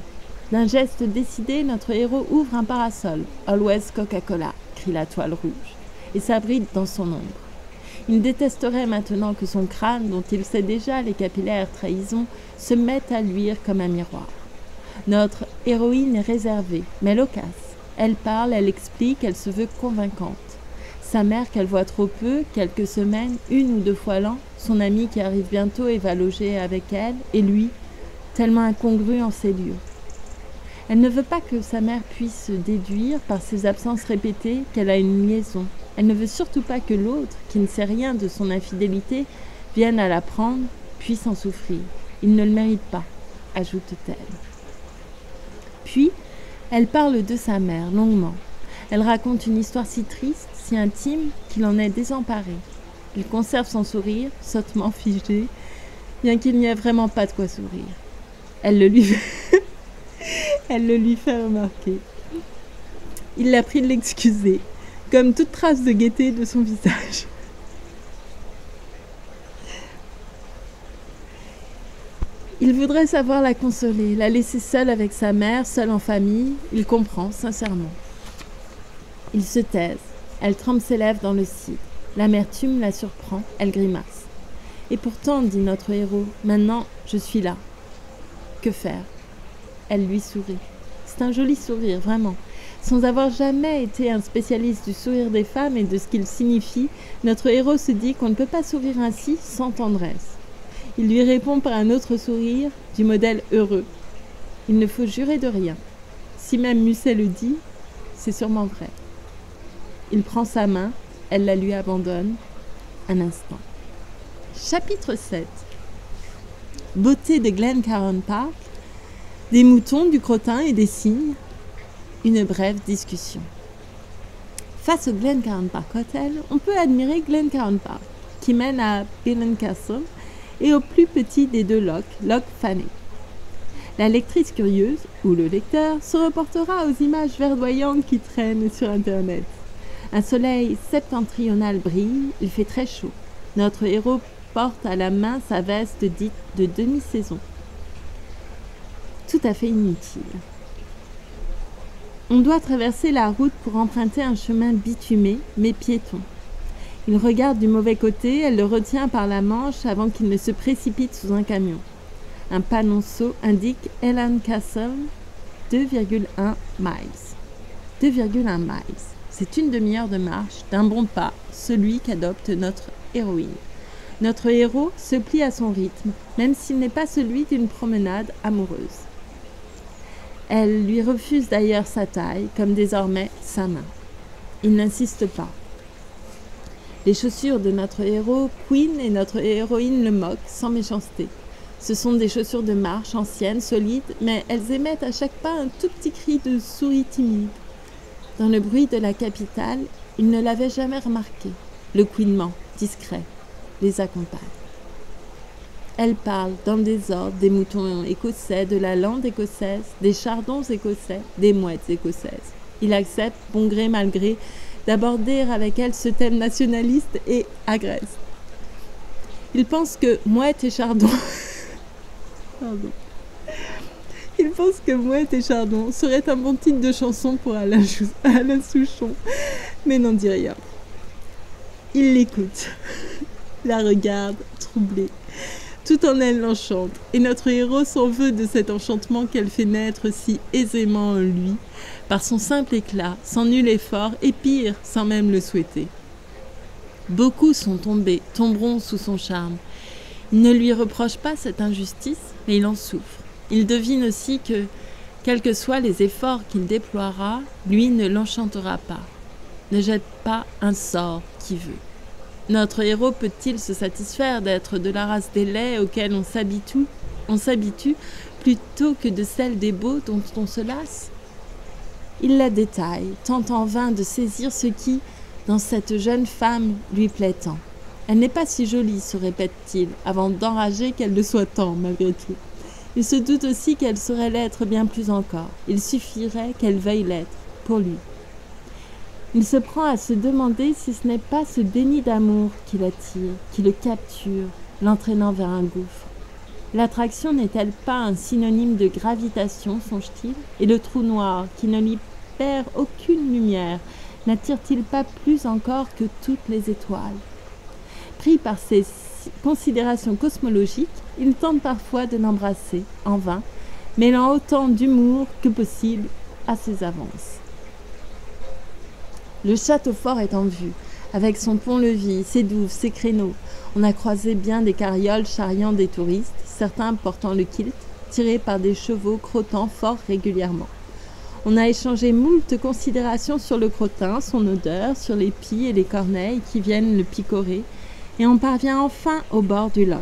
D'un geste décidé, notre héros ouvre un parasol. « Always Coca-Cola » crie la toile rouge, et s'abrite dans son ombre. Il détesterait maintenant que son crâne, dont il sait déjà les capillaires trahison, se mette à luire comme un miroir. Notre héroïne est réservée, mais loquace. Elle parle, elle explique, elle se veut convaincante. Sa mère qu'elle voit trop peu, quelques semaines, 1 ou 2 fois l'an, son ami qui arrive bientôt et va loger avec elle, et lui, tellement incongru en ces lieux. Elle ne veut pas que sa mère puisse déduire, par ses absences répétées, qu'elle a une liaison. Elle ne veut surtout pas que l'autre, qui ne sait rien de son infidélité, vienne à l'apprendre, puisse en souffrir. Il ne le mérite pas, ajoute-t-elle. Puis, elle parle de sa mère, longuement. Elle raconte une histoire si triste, si intime, qu'il en est désemparé. Il conserve son sourire, sottement figé, bien qu'il n'y ait vraiment pas de quoi sourire. Elle le lui fait remarquer. Il la prie de l'excuser, comme toute trace de gaieté de son visage. Il voudrait savoir la consoler, la laisser seule avec sa mère, seule en famille. Il comprend, sincèrement. Ils se taisent. Elle trempe ses lèvres dans le cide. L'amertume la surprend, elle grimace. Et pourtant, dit notre héros, maintenant, je suis là. Que faire ? Elle lui sourit. C'est un joli sourire, vraiment. Sans avoir jamais été un spécialiste du sourire des femmes et de ce qu'il signifie, notre héros se dit qu'on ne peut pas sourire ainsi sans tendresse. Il lui répond par un autre sourire, du modèle heureux. Il ne faut jurer de rien. Si même Musset le dit, c'est sûrement vrai. Il prend sa main, elle la lui abandonne. Un instant. Chapitre 7. Beauté de Glencairn Park, des moutons, du crottin et des cygnes. Une brève discussion. Face au Glencairn Park Hotel, on peut admirer Glencairn Park, qui mène à Ballincastle et au plus petit des 2 lochs, Loch Fanny. La lectrice curieuse, ou le lecteur, se reportera aux images verdoyantes qui traînent sur Internet. Un soleil septentrional brille, il fait très chaud. Notre héros porte à la main sa veste dite de demi-saison. Tout à fait inutile. On doit traverser la route pour emprunter un chemin bitumé, mais piéton. Il regarde du mauvais côté, elle le retient par la manche avant qu'il ne se précipite sous un camion. Un panonceau indique Ellan Castle, 2,1 miles. 2,1 miles. C'est une demi-heure de marche, d'un bon pas, celui qu'adopte notre héroïne. Notre héros se plie à son rythme, même s'il n'est pas celui d'une promenade amoureuse. Elle lui refuse d'ailleurs sa taille, comme désormais sa main. Il n'insiste pas. Les chaussures de notre héros couinent et notre héroïne le moque, sans méchanceté. Ce sont des chaussures de marche anciennes, solides, mais elles émettent à chaque pas un tout petit cri de souris timide. Dans le bruit de la capitale, il ne l'avait jamais remarqué. Le couinement, discret, les accompagne. Elle parle, dans le désordre, des moutons écossais, de la lande écossaise, des chardons écossais, des mouettes écossaises. Il accepte, bon gré mal gré, d'aborder avec elle ce thème nationaliste et agresse. Il pense que mouette et chardon... Pardon. Il pense que mouette et chardon serait un bon titre de chanson pour Alain Souchon, mais n'en dit rien. Il l'écoute, la regarde, troublée. Tout en elle l'enchante, et notre héros s'en veut de cet enchantement qu'elle fait naître si aisément en lui, par son simple éclat, sans nul effort, et pire, sans même le souhaiter. Beaucoup sont tombés, tomberont sous son charme. Il ne lui reproche pas cette injustice, mais il en souffre. Il devine aussi que, quels que soient les efforts qu'il déploiera, lui ne l'enchantera pas. Ne jette pas un sort qui veut. Notre héros peut-il se satisfaire d'être de la race des laids auxquels on s'habitue plutôt que de celle des beaux dont on se lasse? Il la détaille, tente en vain de saisir ce qui, dans cette jeune femme, lui plaît tant. Elle n'est pas si jolie, se répète-t-il, avant d'enrager qu'elle le soit tant, malgré tout. Il se doute aussi qu'elle saurait l'être bien plus encore. Il suffirait qu'elle veuille l'être, pour lui. Il se prend à se demander si ce n'est pas ce déni d'amour qui l'attire, qui le capture, l'entraînant vers un gouffre. L'attraction n'est-elle pas un synonyme de gravitation, songe-t-il? Et le trou noir, qui ne lui perd aucune lumière, n'attire-t-il pas plus encore que toutes les étoiles? Pris par ces considérations cosmologiques, il tente parfois de l'embrasser, en vain, mêlant autant d'humour que possible à ses avances. Le château fort est en vue, avec son pont-levis, ses douves, ses créneaux. On a croisé bien des carrioles charriant des touristes, certains portant le kilt, tirés par des chevaux crottant fort régulièrement. On a échangé moult considérations sur le crottin, son odeur, sur les pies et les corneilles qui viennent le picorer, et on parvient enfin au bord du lac.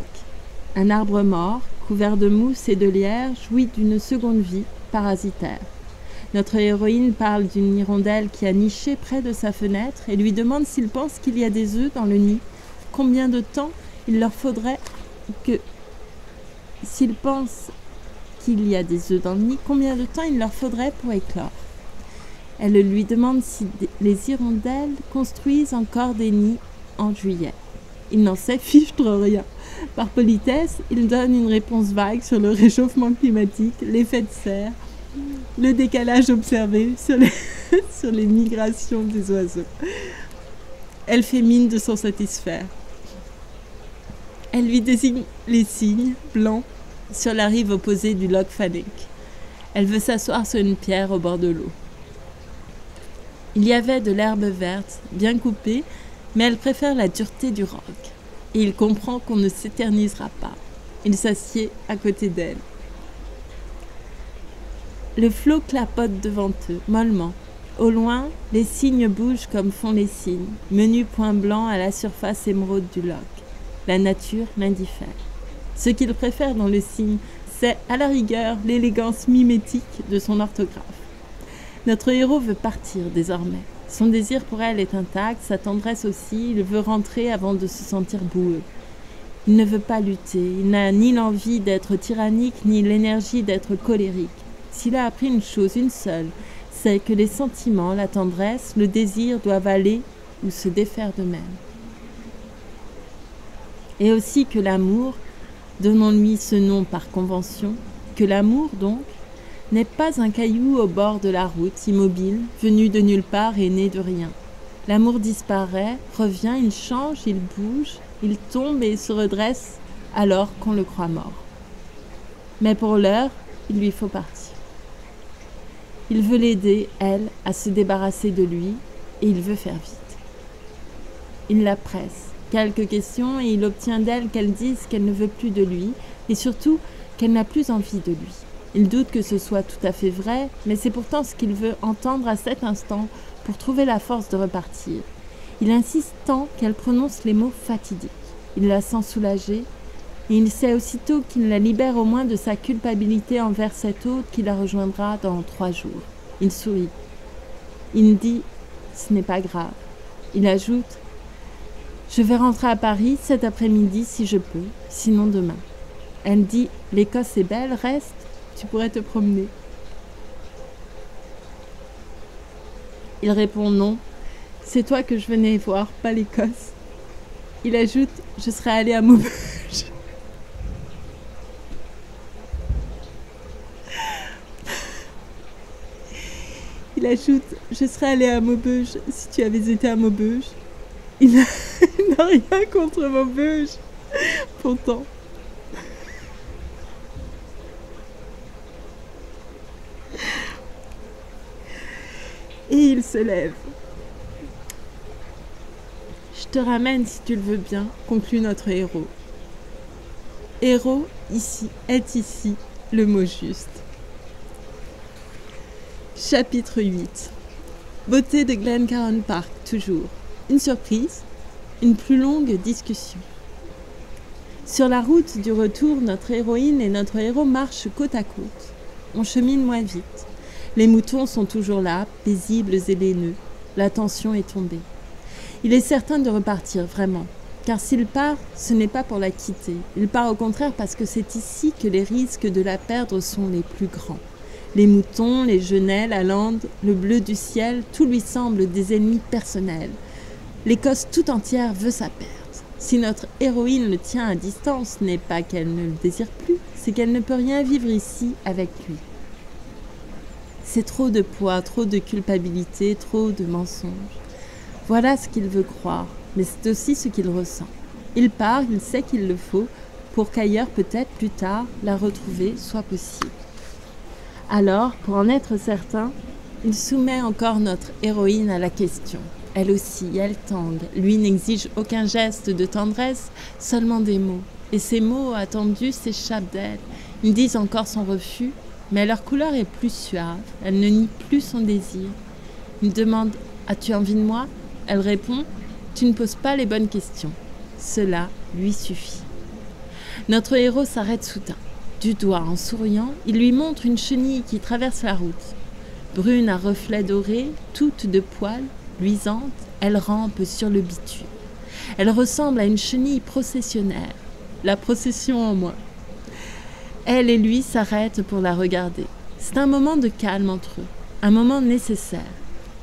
Un arbre mort, couvert de mousse et de lierre, jouit d'une seconde vie parasitaire. Notre héroïne parle d'une hirondelle qui a niché près de sa fenêtre et lui demande s'il pense qu'il y a des œufs dans le nid, combien de temps il leur faudrait que... S'il pense qu'il y a des œufs dans le nid, combien de temps il leur faudrait pour éclore. Elle lui demande si les hirondelles construisent encore des nids en juillet. Il n'en sait fichtre rien. Par politesse, il donne une réponse vague sur le réchauffement climatique, l'effet de serre, le décalage observé sur les migrations des oiseaux. Elle fait mine de s'en satisfaire. Elle lui désigne les cygnes blancs sur la rive opposée du Loch Fannec. Elle veut s'asseoir sur une pierre au bord de l'eau. Il y avait de l'herbe verte, bien coupée, mais elle préfère la dureté du roc. Et il comprend qu'on ne s'éternisera pas. Il s'assied à côté d'elle. Le flot clapote devant eux, mollement. Au loin, les cygnes bougent comme font les cygnes, menus points blancs à la surface émeraude du lac. La nature l'indiffère. Ce qu'il préfère dans le cygne, c'est, à la rigueur, l'élégance mimétique de son orthographe. Notre héros veut partir désormais. Son désir pour elle est intact, sa tendresse aussi, il veut rentrer avant de se sentir boueux. Il ne veut pas lutter, il n'a ni l'envie d'être tyrannique, ni l'énergie d'être colérique. S'il a appris une chose, une seule, c'est que les sentiments, la tendresse, le désir doivent aller ou se défaire d'eux-mêmes. Et aussi que l'amour, donnons-lui ce nom par convention, que l'amour donc, n'est pas un caillou au bord de la route, immobile, venu de nulle part et né de rien. L'amour disparaît, revient, il change, il bouge, il tombe et se redresse alors qu'on le croit mort. Mais pour l'heure, il lui faut partir. Il veut l'aider, elle, à se débarrasser de lui, et il veut faire vite. Il la presse. Quelques questions et il obtient d'elle qu'elle dise qu'elle ne veut plus de lui, et surtout qu'elle n'a plus envie de lui. Il doute que ce soit tout à fait vrai, mais c'est pourtant ce qu'il veut entendre à cet instant pour trouver la force de repartir. Il insiste tant qu'elle prononce les mots fatidiques. Il la sent soulagée, et il sait aussitôt qu'il la libère au moins de sa culpabilité envers cet autre qui la rejoindra dans 3 jours. Il sourit. Il dit « Ce n'est pas grave ». Il ajoute « Je vais rentrer à Paris cet après-midi si je peux, sinon demain ». Elle dit « L'Écosse est belle, reste, tu pourrais te promener ». Il répond « Non, c'est toi que je venais voir, pas l'Écosse ». Il ajoute « Je serais allé à Maubeuge ». Il ajoute « Je serais allé à Maubeuge si tu avais été à Maubeuge ». Il n'a rien contre Maubeuge, pourtant. Et il se lève. « Je te ramène si tu le veux bien », conclut notre héros. Héros ici est ici le mot juste. Chapitre 8. Beauté de Glencairn Park, toujours. Une surprise, une plus longue discussion. Sur la route du retour, notre héroïne et notre héros marchent côte à côte. On chemine moins vite. Les moutons sont toujours là, paisibles et laineux. La tension est tombée. Il est certain de repartir, vraiment. Car s'il part, ce n'est pas pour la quitter. Il part au contraire parce que c'est ici que les risques de la perdre sont les plus grands. Les moutons, les genêts, la lande, le bleu du ciel, tout lui semble des ennemis personnels. L'Écosse tout entière veut sa perte. Si notre héroïne le tient à distance, ce n'est pas qu'elle ne le désire plus, c'est qu'elle ne peut rien vivre ici avec lui. C'est trop de poids, trop de culpabilité, trop de mensonges. Voilà ce qu'il veut croire, mais c'est aussi ce qu'il ressent. Il part, il sait qu'il le faut, pour qu'ailleurs, peut-être plus tard, la retrouver soit possible. Alors, pour en être certain, il soumet encore notre héroïne à la question. Elle aussi, elle tangue. Lui n'exige aucun geste de tendresse, seulement des mots. Et ces mots attendus s'échappent d'elle. Ils disent encore son refus, mais leur couleur est plus suave. Elle ne nie plus son désir. Il demande « As-tu envie de moi ?» Elle répond « Tu ne poses pas les bonnes questions. » Cela lui suffit. Notre héros s'arrête soudain. Du doigt, en souriant, il lui montre une chenille qui traverse la route. Brune à reflets dorés, toute de poils, luisante, elle rampe sur le bitume. Elle ressemble à une chenille processionnaire. La procession en moins. Elle et lui s'arrêtent pour la regarder. C'est un moment de calme entre eux, un moment nécessaire.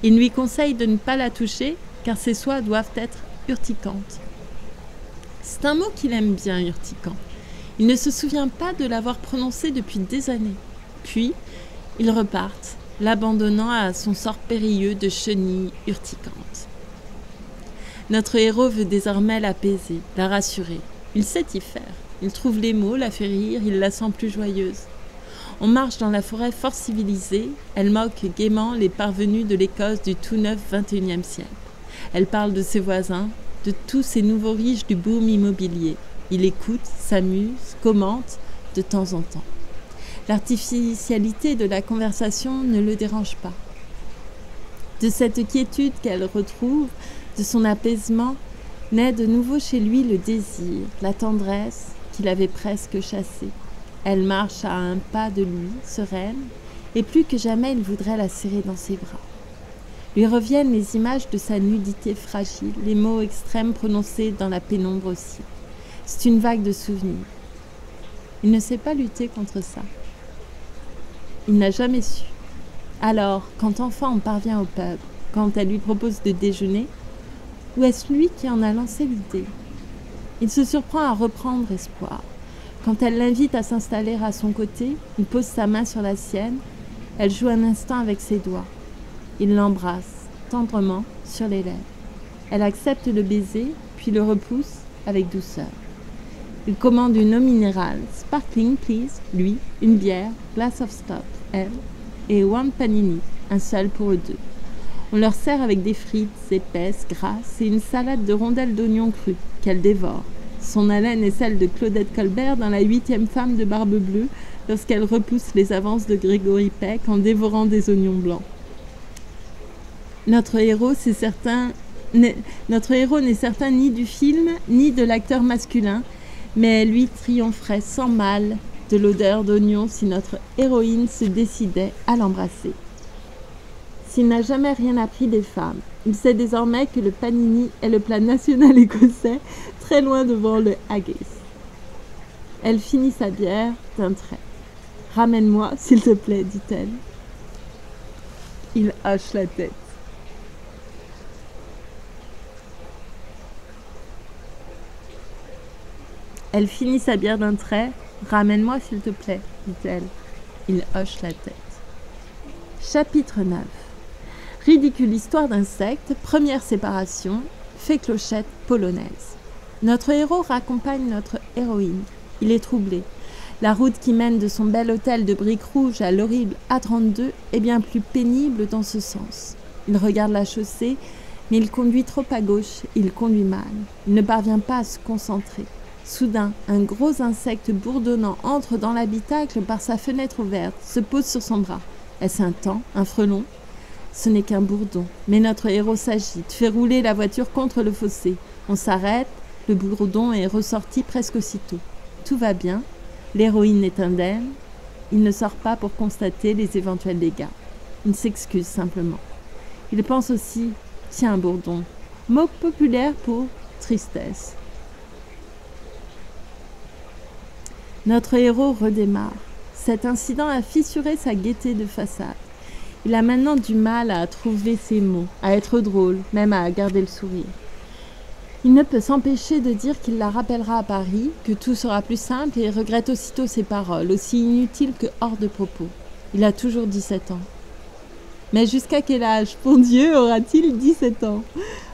Il lui conseille de ne pas la toucher, car ses soies doivent être urticantes. C'est un mot qu'il aime bien, urticant. Il ne se souvient pas de l'avoir prononcé depuis des années. Puis, ils repartent, l'abandonnant à son sort périlleux de chenille urticante. Notre héros veut désormais l'apaiser, la rassurer. Il sait y faire. Il trouve les mots, la fait rire, il la sent plus joyeuse. On marche dans la forêt fort civilisée. Elle moque gaiement les parvenus de l'Écosse du tout neuf XXIe siècle. Elle parle de ses voisins, de tous ces nouveaux riches du boom immobilier. Il écoute, s'amuse, commente de temps en temps. L'artificialité de la conversation ne le dérange pas. De cette quiétude qu'elle retrouve, de son apaisement, naît de nouveau chez lui le désir, la tendresse qu'il avait presque chassée. Elle marche à un pas de lui, sereine, et plus que jamais il voudrait la serrer dans ses bras. Lui reviennent les images de sa nudité fragile, les mots extrêmes prononcés dans la pénombre aussi. C'est une vague de souvenirs. Il ne sait pas lutter contre ça. Il n'a jamais su. Alors, quand enfin on parvient au pub, quand elle lui propose de déjeuner, ou est-ce lui qui en a lancé l'idée? Il se surprend à reprendre espoir. Quand elle l'invite à s'installer à son côté, il pose sa main sur la sienne, elle joue un instant avec ses doigts. Il l'embrasse, tendrement, sur les lèvres. Elle accepte le baiser, puis le repousse avec douceur. Il commande une eau minérale, sparkling please, lui, une bière, glass of stout, elle, et one panini, un seul pour eux deux. On leur sert avec des frites épaisses, grasses et une salade de rondelles d'oignons crus qu'elle dévore. Son haleine est celle de Claudette Colbert dans La 8e femme de Barbe Bleue lorsqu'elle repousse les avances de Gregory Peck en dévorant des oignons blancs. Notre héros n'est certain ni du film ni de l'acteur masculin, mais lui triompherait sans mal de l'odeur d'oignon si notre héroïne se décidait à l'embrasser. S'il n'a jamais rien appris des femmes, il sait désormais que le panini est le plat national écossais, très loin devant le haggis. Elle finit sa bière d'un trait. « Ramène-moi, s'il te plaît, dit-elle. » Il hoche la tête. Elle finit sa bière d'un trait. « Ramène-moi, s'il te plaît, dit-elle. » Il hoche la tête. Chapitre 9. Ridicule histoire d'insectes, première séparation, fée clochette polonaise. Notre héros raccompagne notre héroïne. Il est troublé. La route qui mène de son bel hôtel de briques rouges à l'horrible A32 est bien plus pénible dans ce sens. Il regarde la chaussée, mais il conduit trop à gauche, il conduit mal. Il ne parvient pas à se concentrer. Soudain, un gros insecte bourdonnant entre dans l'habitacle par sa fenêtre ouverte, se pose sur son bras. Est-ce un taon, un frelon? Ce n'est qu'un bourdon, mais notre héros s'agite, fait rouler la voiture contre le fossé. On s'arrête, le bourdon est ressorti presque aussitôt. Tout va bien, l'héroïne est indemne, il ne sort pas pour constater les éventuels dégâts. Il s'excuse simplement. Il pense aussi, tiens, bourdon, mot populaire pour tristesse. Notre héros redémarre. Cet incident a fissuré sa gaieté de façade. Il a maintenant du mal à trouver ses mots, à être drôle, même à garder le sourire. Il ne peut s'empêcher de dire qu'il la rappellera à Paris, que tout sera plus simple et regrette aussitôt ses paroles, aussi inutiles que hors de propos. Il a toujours 17 ans. Mais jusqu'à quel âge, bon Dieu, aura-t-il 17 ans?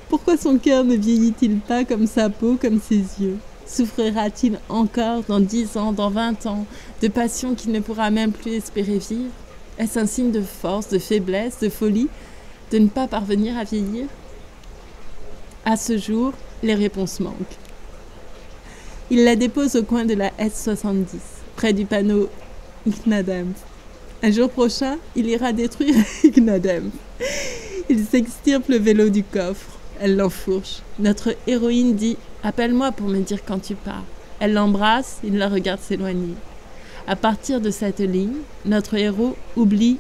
Pourquoi son cœur ne vieillit-il pas comme sa peau, comme ses yeux? Souffrira-t-il encore dans 10 ans, dans 20 ans, de passions qu'il ne pourra même plus espérer vivre? Est-ce un signe de force, de faiblesse, de folie, de ne pas parvenir à vieillir? À ce jour, les réponses manquent. Il la dépose au coin de la S70, près du panneau Ignadem. Un jour prochain, il ira détruire Ignadem. Il s'extirpe le vélo du coffre. Elle l'enfourche. Notre héroïne dit « Appelle-moi pour me dire quand tu pars ». Elle l'embrasse, il la regarde s'éloigner. À partir de cette ligne, notre héros oublie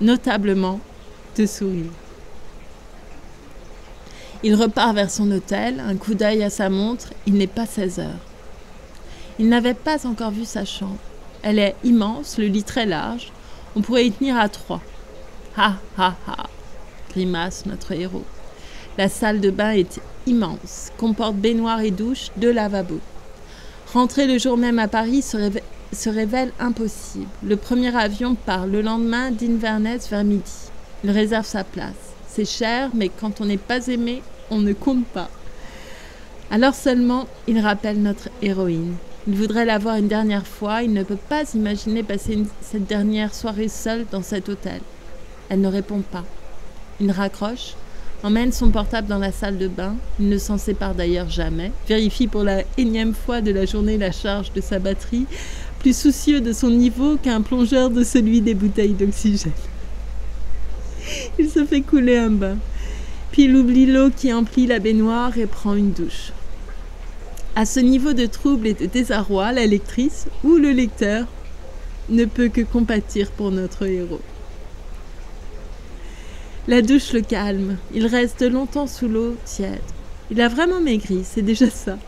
notablement de sourire. Il repart vers son hôtel, un coup d'œil à sa montre, il n'est pas 16 heures. Il n'avait pas encore vu sa chambre. Elle est immense, le lit très large, on pourrait y tenir à 3. Ha ha ha, grimace notre héros. La salle de bain est immense, comporte baignoire et douche, 2 lavabos. Rentrer le jour même à Paris se révèle impossible. Le premier avion part le lendemain d'Inverness vers midi. Il réserve sa place. C'est cher, mais quand on n'est pas aimé, on ne compte pas. Alors seulement, il rappelle notre héroïne. Il voudrait la voir une dernière fois, il ne peut pas imaginer passer cette dernière soirée seule dans cet hôtel. Elle ne répond pas. Il raccroche, emmène son portable dans la salle de bain, il ne s'en sépare d'ailleurs jamais, vérifie pour la énième fois de la journée la charge de sa batterie, plus soucieux de son niveau qu'un plongeur de celui des bouteilles d'oxygène. Il se fait couler un bain, puis il oublie l'eau qui emplit la baignoire et prend une douche. À ce niveau de trouble et de désarroi, la lectrice ou le lecteur ne peut que compatir pour notre héros. La douche le calme, il reste longtemps sous l'eau tiède. Il a vraiment maigri, c'est déjà ça.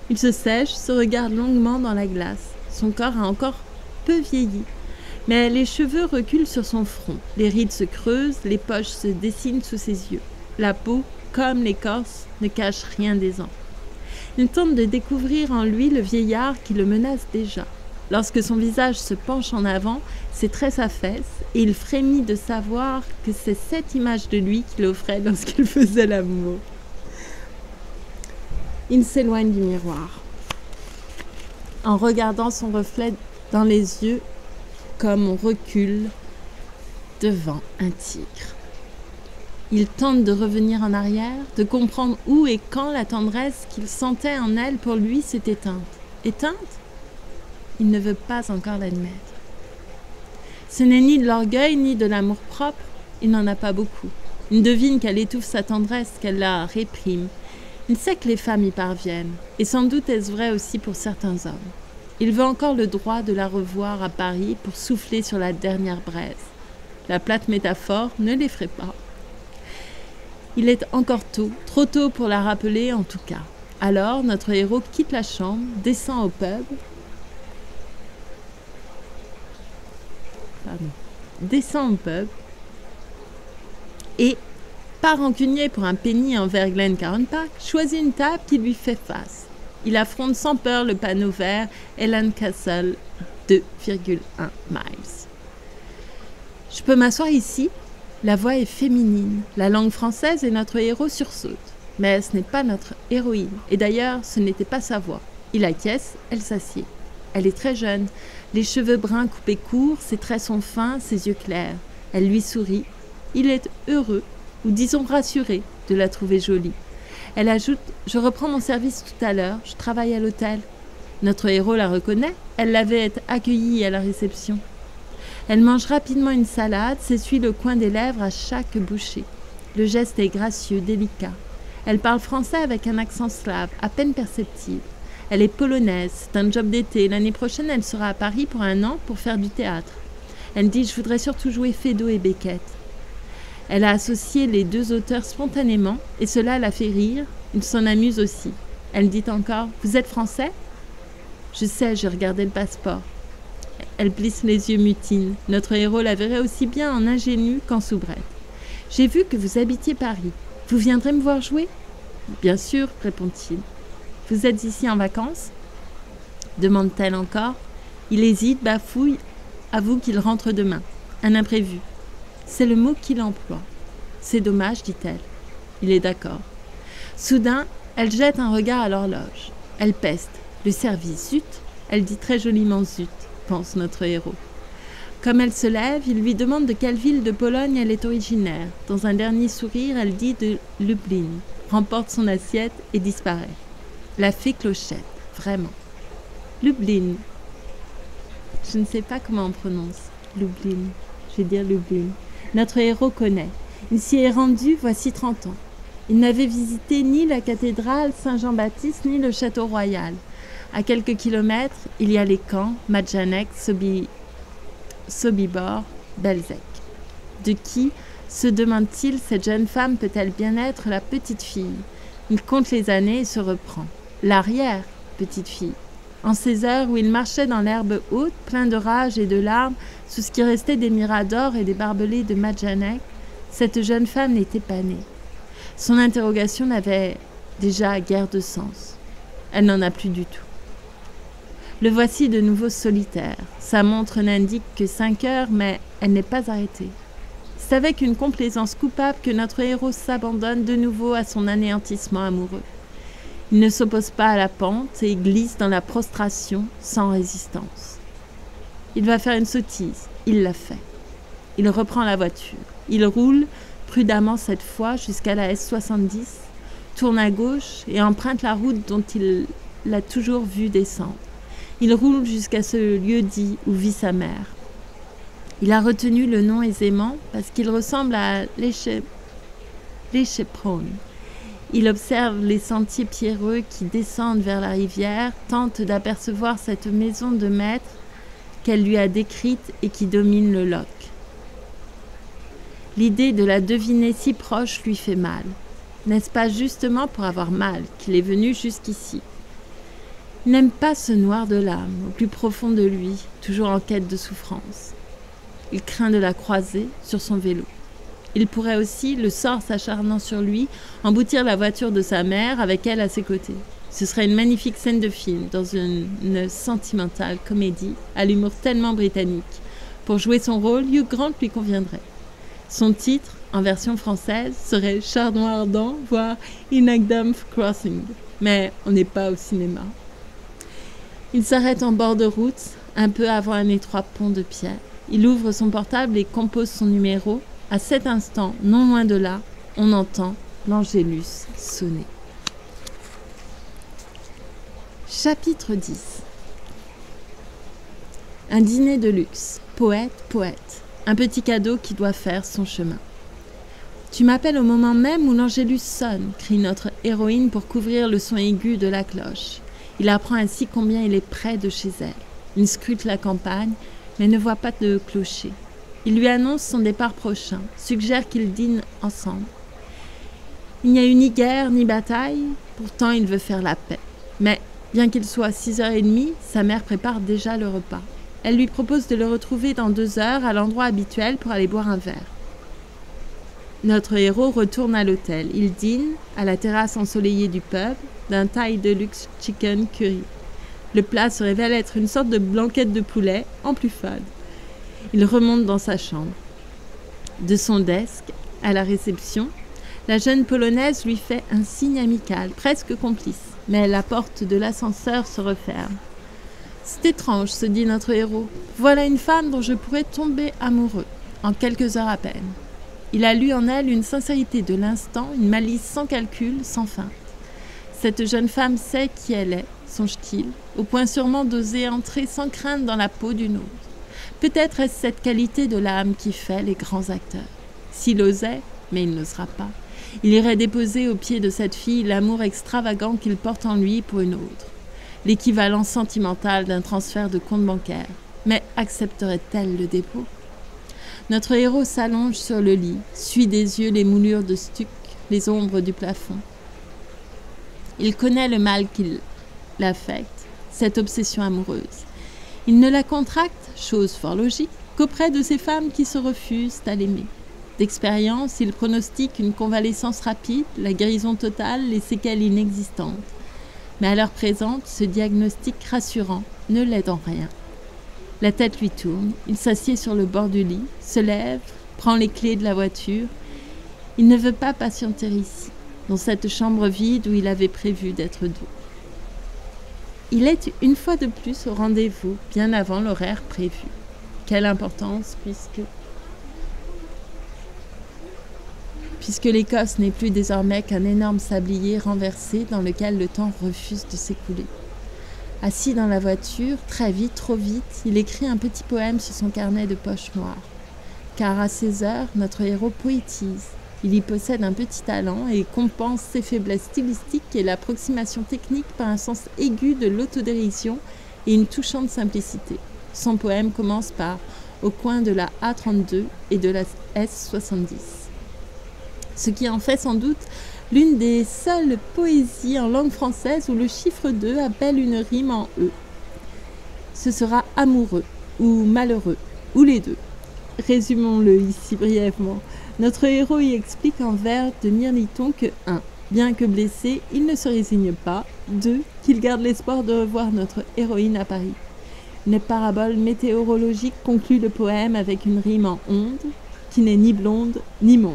Il se sèche, se regarde longuement dans la glace. Son corps a encore peu vieilli, mais les cheveux reculent sur son front. Les rides se creusent, les poches se dessinent sous ses yeux. La peau, comme l'écorce, ne cache rien d'aisant. Il tente de découvrir en lui le vieillard qui le menace déjà. Lorsque son visage se penche en avant, ses traits s'affaissent et il frémit de savoir que c'est cette image de lui qu'il offrait lorsqu'il faisait l'amour. Il s'éloigne du miroir, en regardant son reflet dans les yeux comme on recule devant un tigre. Il tente de revenir en arrière, de comprendre où et quand la tendresse qu'il sentait en elle pour lui s'est éteinte. Éteinte? Il ne veut pas encore l'admettre. Ce n'est ni de l'orgueil ni de l'amour-propre, il n'en a pas beaucoup. Il devine qu'elle étouffe sa tendresse, qu'elle la réprime. Il sait que les femmes y parviennent, et sans doute est-ce vrai aussi pour certains hommes. Il veut encore le droit de la revoir à Paris pour souffler sur la dernière braise. La plate métaphore ne l'effraie pas. Il est encore tôt, trop tôt pour la rappeler en tout cas. Alors, notre héros quitte la chambre, descend au pub, et, pas rancunier pour un penny envers Glen Caranpak, choisit une table qui lui fait face. Il affronte sans peur le panneau vert Ellen Castle 2,1 miles. Je peux m'asseoir ici? La voix est féminine, la langue française et notre héros sursaute. Mais ce n'est pas notre héroïne, et d'ailleurs ce n'était pas sa voix. Il acquiesce, elle s'assied. Elle est très jeune, les cheveux bruns coupés courts, ses traits sont fins, ses yeux clairs. Elle lui sourit. Il est heureux, ou disons rassuré, de la trouver jolie. Elle ajoute « Je reprends mon service tout à l'heure, je travaille à l'hôtel ». Notre héros la reconnaît, elle l'avait accueillie à la réception. Elle mange rapidement une salade, s'essuie le coin des lèvres à chaque bouchée. Le geste est gracieux, délicat. Elle parle français avec un accent slave, à peine perceptible. Elle est polonaise, c'est un job d'été. L'année prochaine, elle sera à Paris pour 1 an pour faire du théâtre. Elle dit « Je voudrais surtout jouer Feydeau et Beckett ». Elle a associé les 2 auteurs spontanément et cela la fait rire. Il s'en amuse aussi. Elle dit encore « Vous êtes français ?» « Je sais, j'ai regardé le passeport. » Elle plisse les yeux mutines. Notre héros la verrait aussi bien en ingénu qu'en soubrette. « J'ai vu que vous habitiez Paris. Vous viendrez me voir jouer ?»« Bien sûr, répond-il. »« Vous êtes ici en vacances ?» demande-t-elle encore. Il hésite, bafouille, avoue qu'il rentre demain. Un imprévu. C'est le mot qu'il emploie. « C'est dommage, dit-elle. » Il est d'accord. Soudain, elle jette un regard à l'horloge. Elle peste. Le service, zut. Elle dit très joliment zut, pense notre héros. Comme elle se lève, il lui demande de quelle ville de Pologne elle est originaire. Dans un dernier sourire, elle dit de Lublin, remporte son assiette et disparaît. La fée Clochette, vraiment. Lublin. Je ne sais pas comment on prononce. Lublin. Je vais dire Lublin. Notre héros connaît. Il s'y est rendu voici 30 ans. Il n'avait visité ni la cathédrale Saint-Jean-Baptiste ni le château royal. À quelques kilomètres, il y a les camps, Majdanek, Sobibor, Belzec. De qui, se demande-t-il, cette jeune femme peut-elle bien être la petite fille? Il compte les années et se reprend. L'arrière, petite fille. En ces heures où il marchait dans l'herbe haute, plein de rage et de larmes, sous ce qui restait des miradors et des barbelés de Majdanek, cette jeune femme n'était pas née. Son interrogation n'avait déjà guère de sens. Elle n'en a plus du tout. Le voici de nouveau solitaire. Sa montre n'indique que 5 heures, mais elle n'est pas arrêtée. C'est avec une complaisance coupable que notre héros s'abandonne de nouveau à son anéantissement amoureux. Il ne s'oppose pas à la pente et glisse dans la prostration sans résistance. Il va faire une sottise. Il l'a fait. Il reprend la voiture. Il roule, prudemment cette fois, jusqu'à la S70, tourne à gauche et emprunte la route dont il l'a toujours vu descendre. Il roule jusqu'à ce lieu-dit où vit sa mère. Il a retenu le nom aisément parce qu'il ressemble à l'Échepron. Il observe les sentiers pierreux qui descendent vers la rivière, tente d'apercevoir cette maison de maître qu'elle lui a décrite et qui domine le loch. L'idée de la deviner si proche lui fait mal. N'est-ce pas justement pour avoir mal qu'il est venu jusqu'ici? Il n'aime pas ce noir de l'âme, au plus profond de lui, toujours en quête de souffrance. Il craint de la croiser sur son vélo. Il pourrait aussi, le sort s'acharnant sur lui, emboutir la voiture de sa mère avec elle à ses côtés. Ce serait une magnifique scène de film, dans une sentimentale comédie, à l'humour tellement britannique. Pour jouer son rôle, Hugh Grant lui conviendrait. Son titre, en version française, serait Chardon ardent, voire Inagdamf Crossing. Mais on n'est pas au cinéma. Il s'arrête en bord de route, un peu avant un étroit pont de pierre. Il ouvre son portable et compose son numéro. À cet instant, non loin de là, on entend l'Angélus sonner. Chapitre 10. Un dîner de luxe. Poète, poète. Un petit cadeau qui doit faire son chemin. Tu m'appelles au moment même où l'Angélus sonne, crie notre héroïne pour couvrir le son aigu de la cloche. Il apprend ainsi combien il est près de chez elle. Il scrute la campagne, mais ne voit pas de clocher. Il lui annonce son départ prochain, suggère qu'ils dînent ensemble. Il n'y a eu ni guerre ni bataille, pourtant il veut faire la paix. Mais, bien qu'il soit 6h30, sa mère prépare déjà le repas. Elle lui propose de le retrouver dans 2 heures à l'endroit habituel pour aller boire un verre. Notre héros retourne à l'hôtel. Il dîne, à la terrasse ensoleillée du pub, d'un Thai Deluxe Chicken Curry. Le plat se révèle être une sorte de blanquette de poulet, en plus fade. Il remonte dans sa chambre. De son desk, à la réception, la jeune Polonaise lui fait un signe amical, presque complice. Mais la porte de l'ascenseur se referme. C'est étrange, se dit notre héros. Voilà une femme dont je pourrais tomber amoureux, en quelques heures à peine. Il a lu en elle une sincérité de l'instant, une malice sans calcul, sans feinte. Cette jeune femme sait qui elle est, songe-t-il, au point sûrement d'oser entrer sans crainte dans la peau d'une autre. Peut-être est-ce cette qualité de l'âme qui fait les grands acteurs. S'il osait, mais il n'osera pas, il irait déposer aux pieds de cette fille l'amour extravagant qu'il porte en lui pour une autre, l'équivalent sentimental d'un transfert de compte bancaire. Mais accepterait-elle le dépôt? Notre héros s'allonge sur le lit, suit des yeux les moulures de stuc, les ombres du plafond. Il connaît le mal qui l'affecte, cette obsession amoureuse. Il ne la contracte, chose fort logique, qu'auprès de ces femmes qui se refusent à l'aimer. D'expérience, il pronostique une convalescence rapide, la guérison totale, les séquelles inexistantes. Mais à l'heure présente, ce diagnostic rassurant ne l'aide en rien. La tête lui tourne, il s'assied sur le bord du lit, se lève, prend les clés de la voiture. Il ne veut pas patienter ici, dans cette chambre vide où il avait prévu d'être doux. Il est une fois de plus au rendez-vous, bien avant l'horaire prévu. Quelle importance, puisque l'Écosse n'est plus désormais qu'un énorme sablier renversé dans lequel le temps refuse de s'écouler. Assis dans la voiture, très vite, trop vite, il écrit un petit poème sur son carnet de poche noire. Car à ces heures, notre héros poétise. Il y possède un petit talent et compense ses faiblesses stylistiques et l'approximation technique par un sens aigu de l'autodérision et une touchante simplicité. Son poème commence par « Au coin de la A32 et de la S70 ». Ce qui en fait sans doute l'une des seules poésies en langue française où le chiffre 2 appelle une rime en E. Ce sera amoureux ou malheureux, ou les deux. Résumons-le ici brièvement. Notre héros y explique en vers de Mirliton que 1. Bien que blessé, il ne se résigne pas. 2. Qu'il garde l'espoir de revoir notre héroïne à Paris. Une parabole météorologique conclut le poème avec une rime en onde, qui n'est ni blonde ni monde.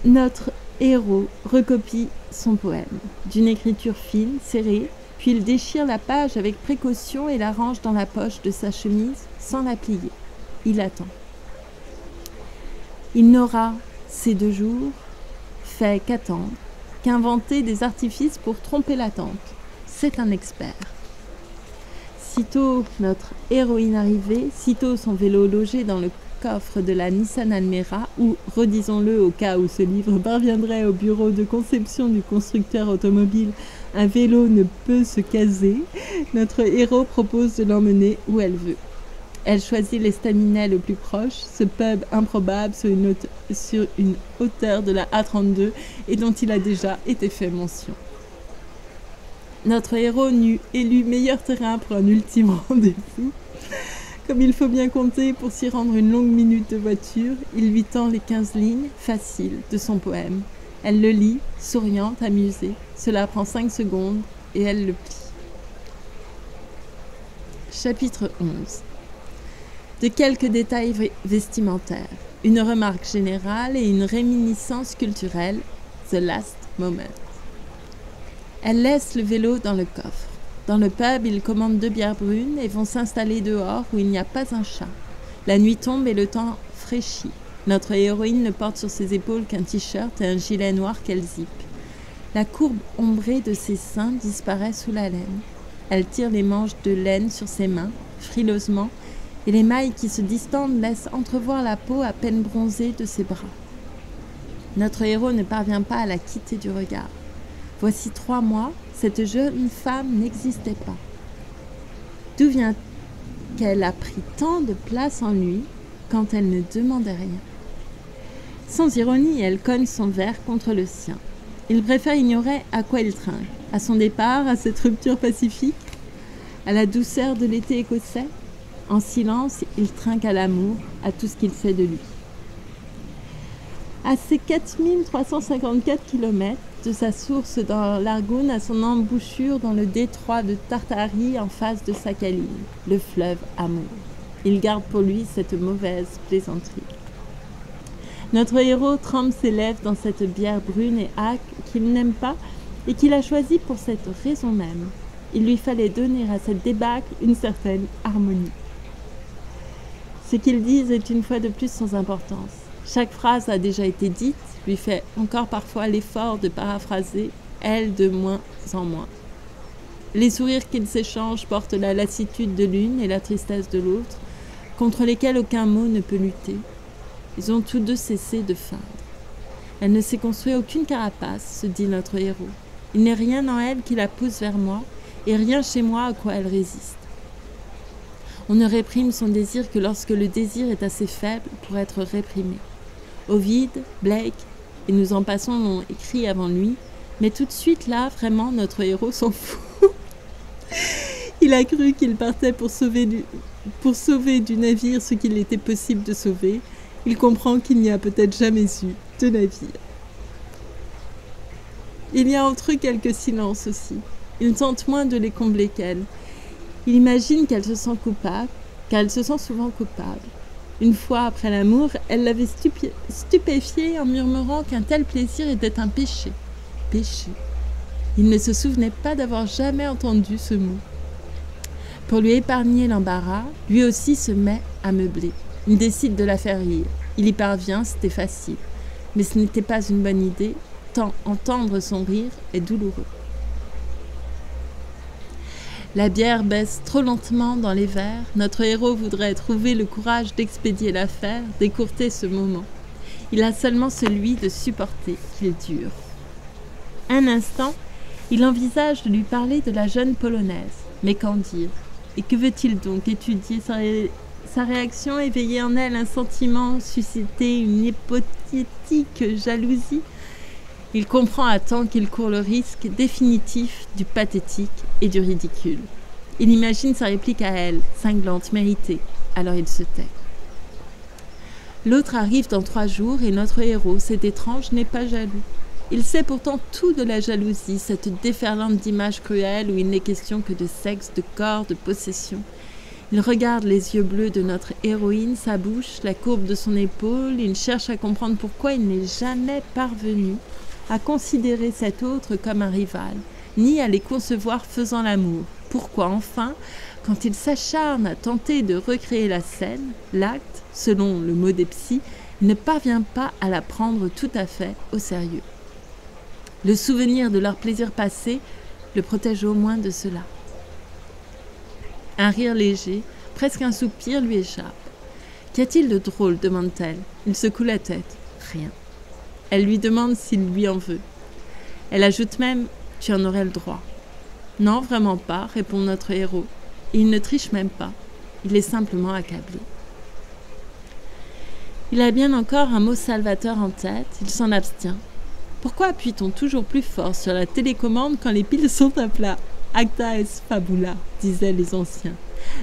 Notre héros recopie son poème, d'une écriture fine, serrée, puis il déchire la page avec précaution et la range dans la poche de sa chemise sans la plier. Il attend. Il n'aura, ces 2 jours, fait qu'attendre, qu'inventer des artifices pour tromper l'attente. C'est un expert. Sitôt notre héroïne arrivée, sitôt son vélo logé dans le coffre de la Nissan Almera, où, redisons-le au cas où ce livre parviendrait au bureau de conception du constructeur automobile, un vélo ne peut se caser, notre héros propose de l'emmener où elle veut. Elle choisit l'estaminet le plus proche, ce pub improbable sur une hauteur de la A32 et dont il a déjà été fait mention. Notre héros n'eut élu meilleur terrain pour un ultime rendez-vous. Comme il faut bien compter pour s'y rendre une longue minute de voiture, il lui tend les 15 lignes, faciles, de son poème. Elle le lit, souriante, amusée. Cela prend 5 secondes et elle le plie. Chapitre 11. De quelques détails vestimentaires, une remarque générale et une réminiscence culturelle, The Last Moment. Elle laisse le vélo dans le coffre. Dans le pub, ils commandent 2 bières brunes et vont s'installer dehors où il n'y a pas un chat. La nuit tombe et le temps fraîchit. Notre héroïne ne porte sur ses épaules qu'un t-shirt et un gilet noir qu'elle zippe. La courbe ombrée de ses seins disparaît sous la laine. Elle tire les manches de laine sur ses mains, frileusement, et les mailles qui se distendent laissent entrevoir la peau à peine bronzée de ses bras. Notre héros ne parvient pas à la quitter du regard. Voici 3 mois, cette jeune femme n'existait pas. D'où vient qu'elle a pris tant de place en lui quand elle ne demandait rien? Sans ironie, elle cogne son verre contre le sien. Il préfère ignorer à quoi il trinque. À son départ, à cette rupture pacifique, à la douceur de l'été écossais. En silence, il trinque à l'amour, à tout ce qu'il sait de lui. À ses 4354 km, de sa source dans l'Argoun à son embouchure dans le détroit de Tartarie en face de Sakhaline, le fleuve Amour. Il garde pour lui cette mauvaise plaisanterie. Notre héros trempe ses lèvres dans cette bière brune et âcre qu'il n'aime pas et qu'il a choisie pour cette raison même. Il lui fallait donner à cette débâcle une certaine harmonie. Ce qu'ils disent est une fois de plus sans importance. Chaque phrase a déjà été dite, lui fait encore parfois l'effort de paraphraser, elle de moins en moins. Les sourires qu'ils s'échangent portent la lassitude de l'une et la tristesse de l'autre, contre lesquels aucun mot ne peut lutter. Ils ont tous deux cessé de feindre. Elle ne s'est construit aucune carapace, se dit notre héros. Il n'est rien en elle qui la pousse vers moi, et rien chez moi à quoi elle résiste. On ne réprime son désir que lorsque le désir est assez faible pour être réprimé. Ovide, Blake, et nous en passons l'ont écrit avant lui, mais tout de suite là, vraiment, notre héros s'en fout. Il a cru qu'il partait pour sauver du navire ce qu'il était possible de sauver. Il comprend qu'il n'y a peut-être jamais eu de navire. Il y a entre eux quelques silences aussi. Il tente moins de les combler qu'elle. Il imagine qu'elle se sent coupable, qu'elle se sent souvent coupable. Une fois après l'amour, elle l'avait stupéfié en murmurant qu'un tel plaisir était un péché. Péché. Il ne se souvenait pas d'avoir jamais entendu ce mot. Pour lui épargner l'embarras, lui aussi se met à meubler. Il décide de la faire rire. Il y parvient, c'était facile. Mais ce n'était pas une bonne idée, tant entendre son rire est douloureux. La bière baisse trop lentement dans les verres. Notre héros voudrait trouver le courage d'expédier l'affaire, d'écourter ce moment. Il a seulement celui de supporter qu'il dure. Un instant, il envisage de lui parler de la jeune polonaise. Mais qu'en dire? Et que veut-il donc étudier sa réaction, éveiller en elle un sentiment, susciter une hypothétique jalousie? Il comprend à temps qu'il court le risque définitif du pathétique et du ridicule. Il imagine sa réplique à elle, cinglante, méritée. Alors il se tait. L'autre arrive dans 3 jours et notre héros, c'est étrange, n'est pas jaloux. Il sait pourtant tout de la jalousie, cette déferlante d'images cruelles où il n'est question que de sexe, de corps, de possession. Il regarde les yeux bleus de notre héroïne, sa bouche, la courbe de son épaule. Il cherche à comprendre pourquoi il n'est jamais parvenu à considérer cet autre comme un rival, ni à les concevoir faisant l'amour. Pourquoi enfin, quand il s'acharne à tenter de recréer la scène, l'acte, selon le mot des psys, il ne parvient pas à la prendre tout à fait au sérieux. Le souvenir de leur plaisir passé le protège au moins de cela. Un rire léger, presque un soupir lui échappe. « Qu'y a-t-il de drôle » demande-t-elle. Il secoue la tête. « Rien. » Elle lui demande s'il lui en veut. Elle ajoute même « Tu en aurais le droit. » « Non, vraiment pas, répond notre héros. Et il ne triche même pas. Il est simplement accablé. Il a bien encore un mot salvateur en tête, il s'en abstient. Pourquoi appuie-t-on toujours plus fort sur la télécommande quand les piles sont à plat? Acta est fabula, disaient les anciens.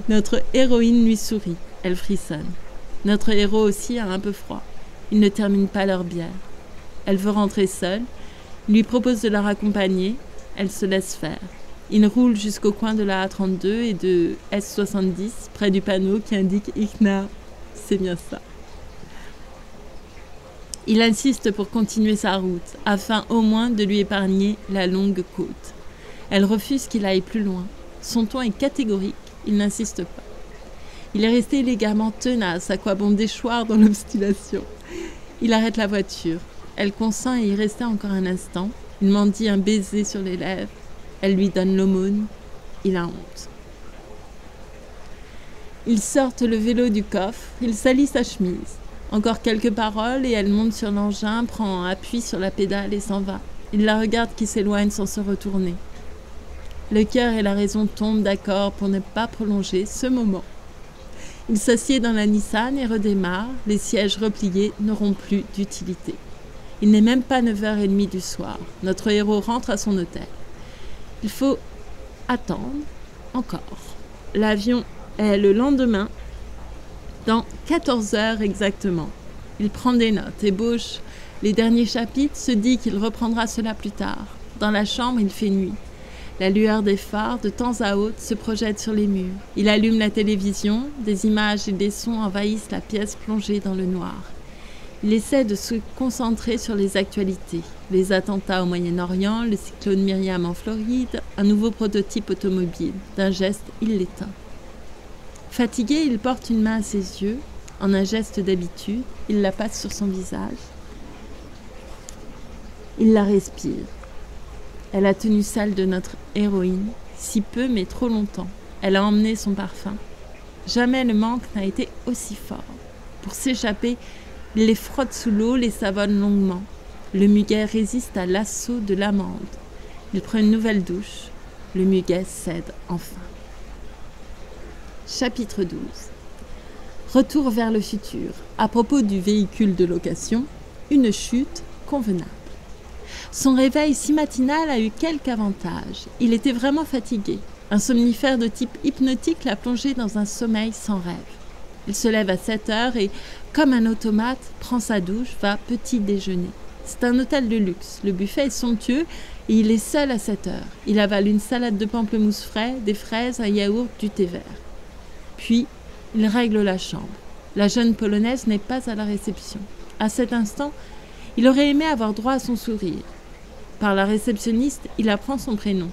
Notre héroïne lui sourit, elle frissonne. Notre héros aussi a un peu froid. Ils ne terminent pas leur bière. Elle veut rentrer seule, il lui propose de la raccompagner, elle se laisse faire. Il roule jusqu'au coin de la A32 et de S70, près du panneau qui indique Ichna. C'est bien ça. Il insiste pour continuer sa route, afin au moins de lui épargner la longue côte. Elle refuse qu'il aille plus loin. Son ton est catégorique, il n'insiste pas. Il est resté élégamment tenace, à quoi bon déchoir dans l'obstination. Il arrête la voiture. Elle consent à y rester encore un instant. Il mendie un baiser sur les lèvres. Elle lui donne l'aumône. Il a honte. Ils sortent le vélo du coffre. Il salit sa chemise. Encore quelques paroles et elle monte sur l'engin, prend appui sur la pédale et s'en va. Il la regarde qui s'éloigne sans se retourner. Le cœur et la raison tombent d'accord pour ne pas prolonger ce moment. Il s'assied dans la Nissan et redémarre. Les sièges repliés n'auront plus d'utilité. Il n'est même pas 9h30 du soir. Notre héros rentre à son hôtel. Il faut attendre encore. L'avion est le lendemain, dans 14 heures exactement. Il prend des notes, ébauche les derniers chapitres, se dit qu'il reprendra cela plus tard. Dans la chambre, il fait nuit. La lueur des phares, de temps à autre, se projette sur les murs. Il allume la télévision, des images et des sons envahissent la pièce plongée dans le noir. Il essaie de se concentrer sur les actualités. Les attentats au Moyen-Orient, le cyclone Myriam en Floride, un nouveau prototype automobile. D'un geste, il l'éteint. Fatigué, il porte une main à ses yeux. En un geste d'habitude, il la passe sur son visage. Il la respire. Elle a tenu celle de notre héroïne, si peu mais trop longtemps. Elle a emmené son parfum. Jamais le manque n'a été aussi fort. Pour s'échapper, il les frotte sous l'eau, les savonne longuement. Le muguet résiste à l'assaut de l'amande. Il prend une nouvelle douche. Le muguet cède enfin. Chapitre 12. Retour vers le futur. À propos du véhicule de location, une chute convenable. Son réveil si matinal a eu quelques avantages. Il était vraiment fatigué. Un somnifère de type hypnotique l'a plongé dans un sommeil sans rêve. Il se lève à 7 heures et, comme un automate, prend sa douche, va petit déjeuner. C'est un hôtel de luxe. Le buffet est somptueux et il est seul à 7 heures. Il avale une salade de pamplemousse frais, des fraises, un yaourt, du thé vert. Puis, il règle la chambre. La jeune Polonaise n'est pas à la réception. À cet instant, il aurait aimé avoir droit à son sourire. Par la réceptionniste, il apprend son prénom.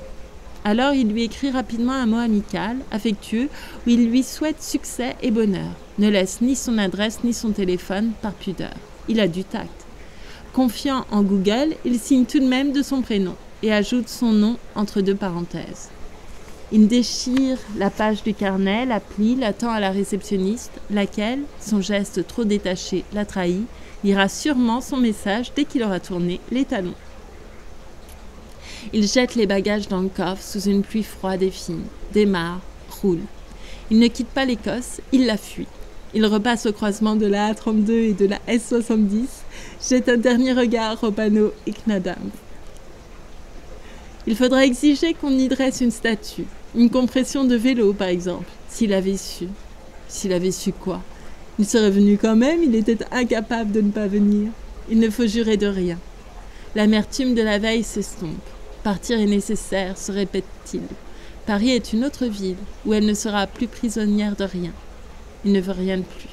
Alors, il lui écrit rapidement un mot amical, affectueux, où il lui souhaite succès et bonheur. Ne laisse ni son adresse ni son téléphone par pudeur. Il a du tact. Confiant en Google, il signe tout de même de son prénom et ajoute son nom entre deux parenthèses. Il déchire la page du carnet, la plie, la tend à la réceptionniste, laquelle, son geste trop détaché, la trahit, lira sûrement son message dès qu'il aura tourné les talons. Il jette les bagages dans le coffre sous une pluie froide et fine, démarre, roule. Il ne quitte pas l'Écosse, il la fuit. Il repasse au croisement de la A32 et de la S70, jette un dernier regard au panneau Icnadam. Il faudra exiger qu'on y dresse une statue, une compression de vélo par exemple, s'il avait su. S'il avait su quoi? Il serait venu quand même, il était incapable de ne pas venir. Il ne faut jurer de rien. L'amertume de la veille s'estompe. Partir est nécessaire, se répète-t-il. Paris est une autre ville où elle ne sera plus prisonnière de rien. Il ne veut rien de plus.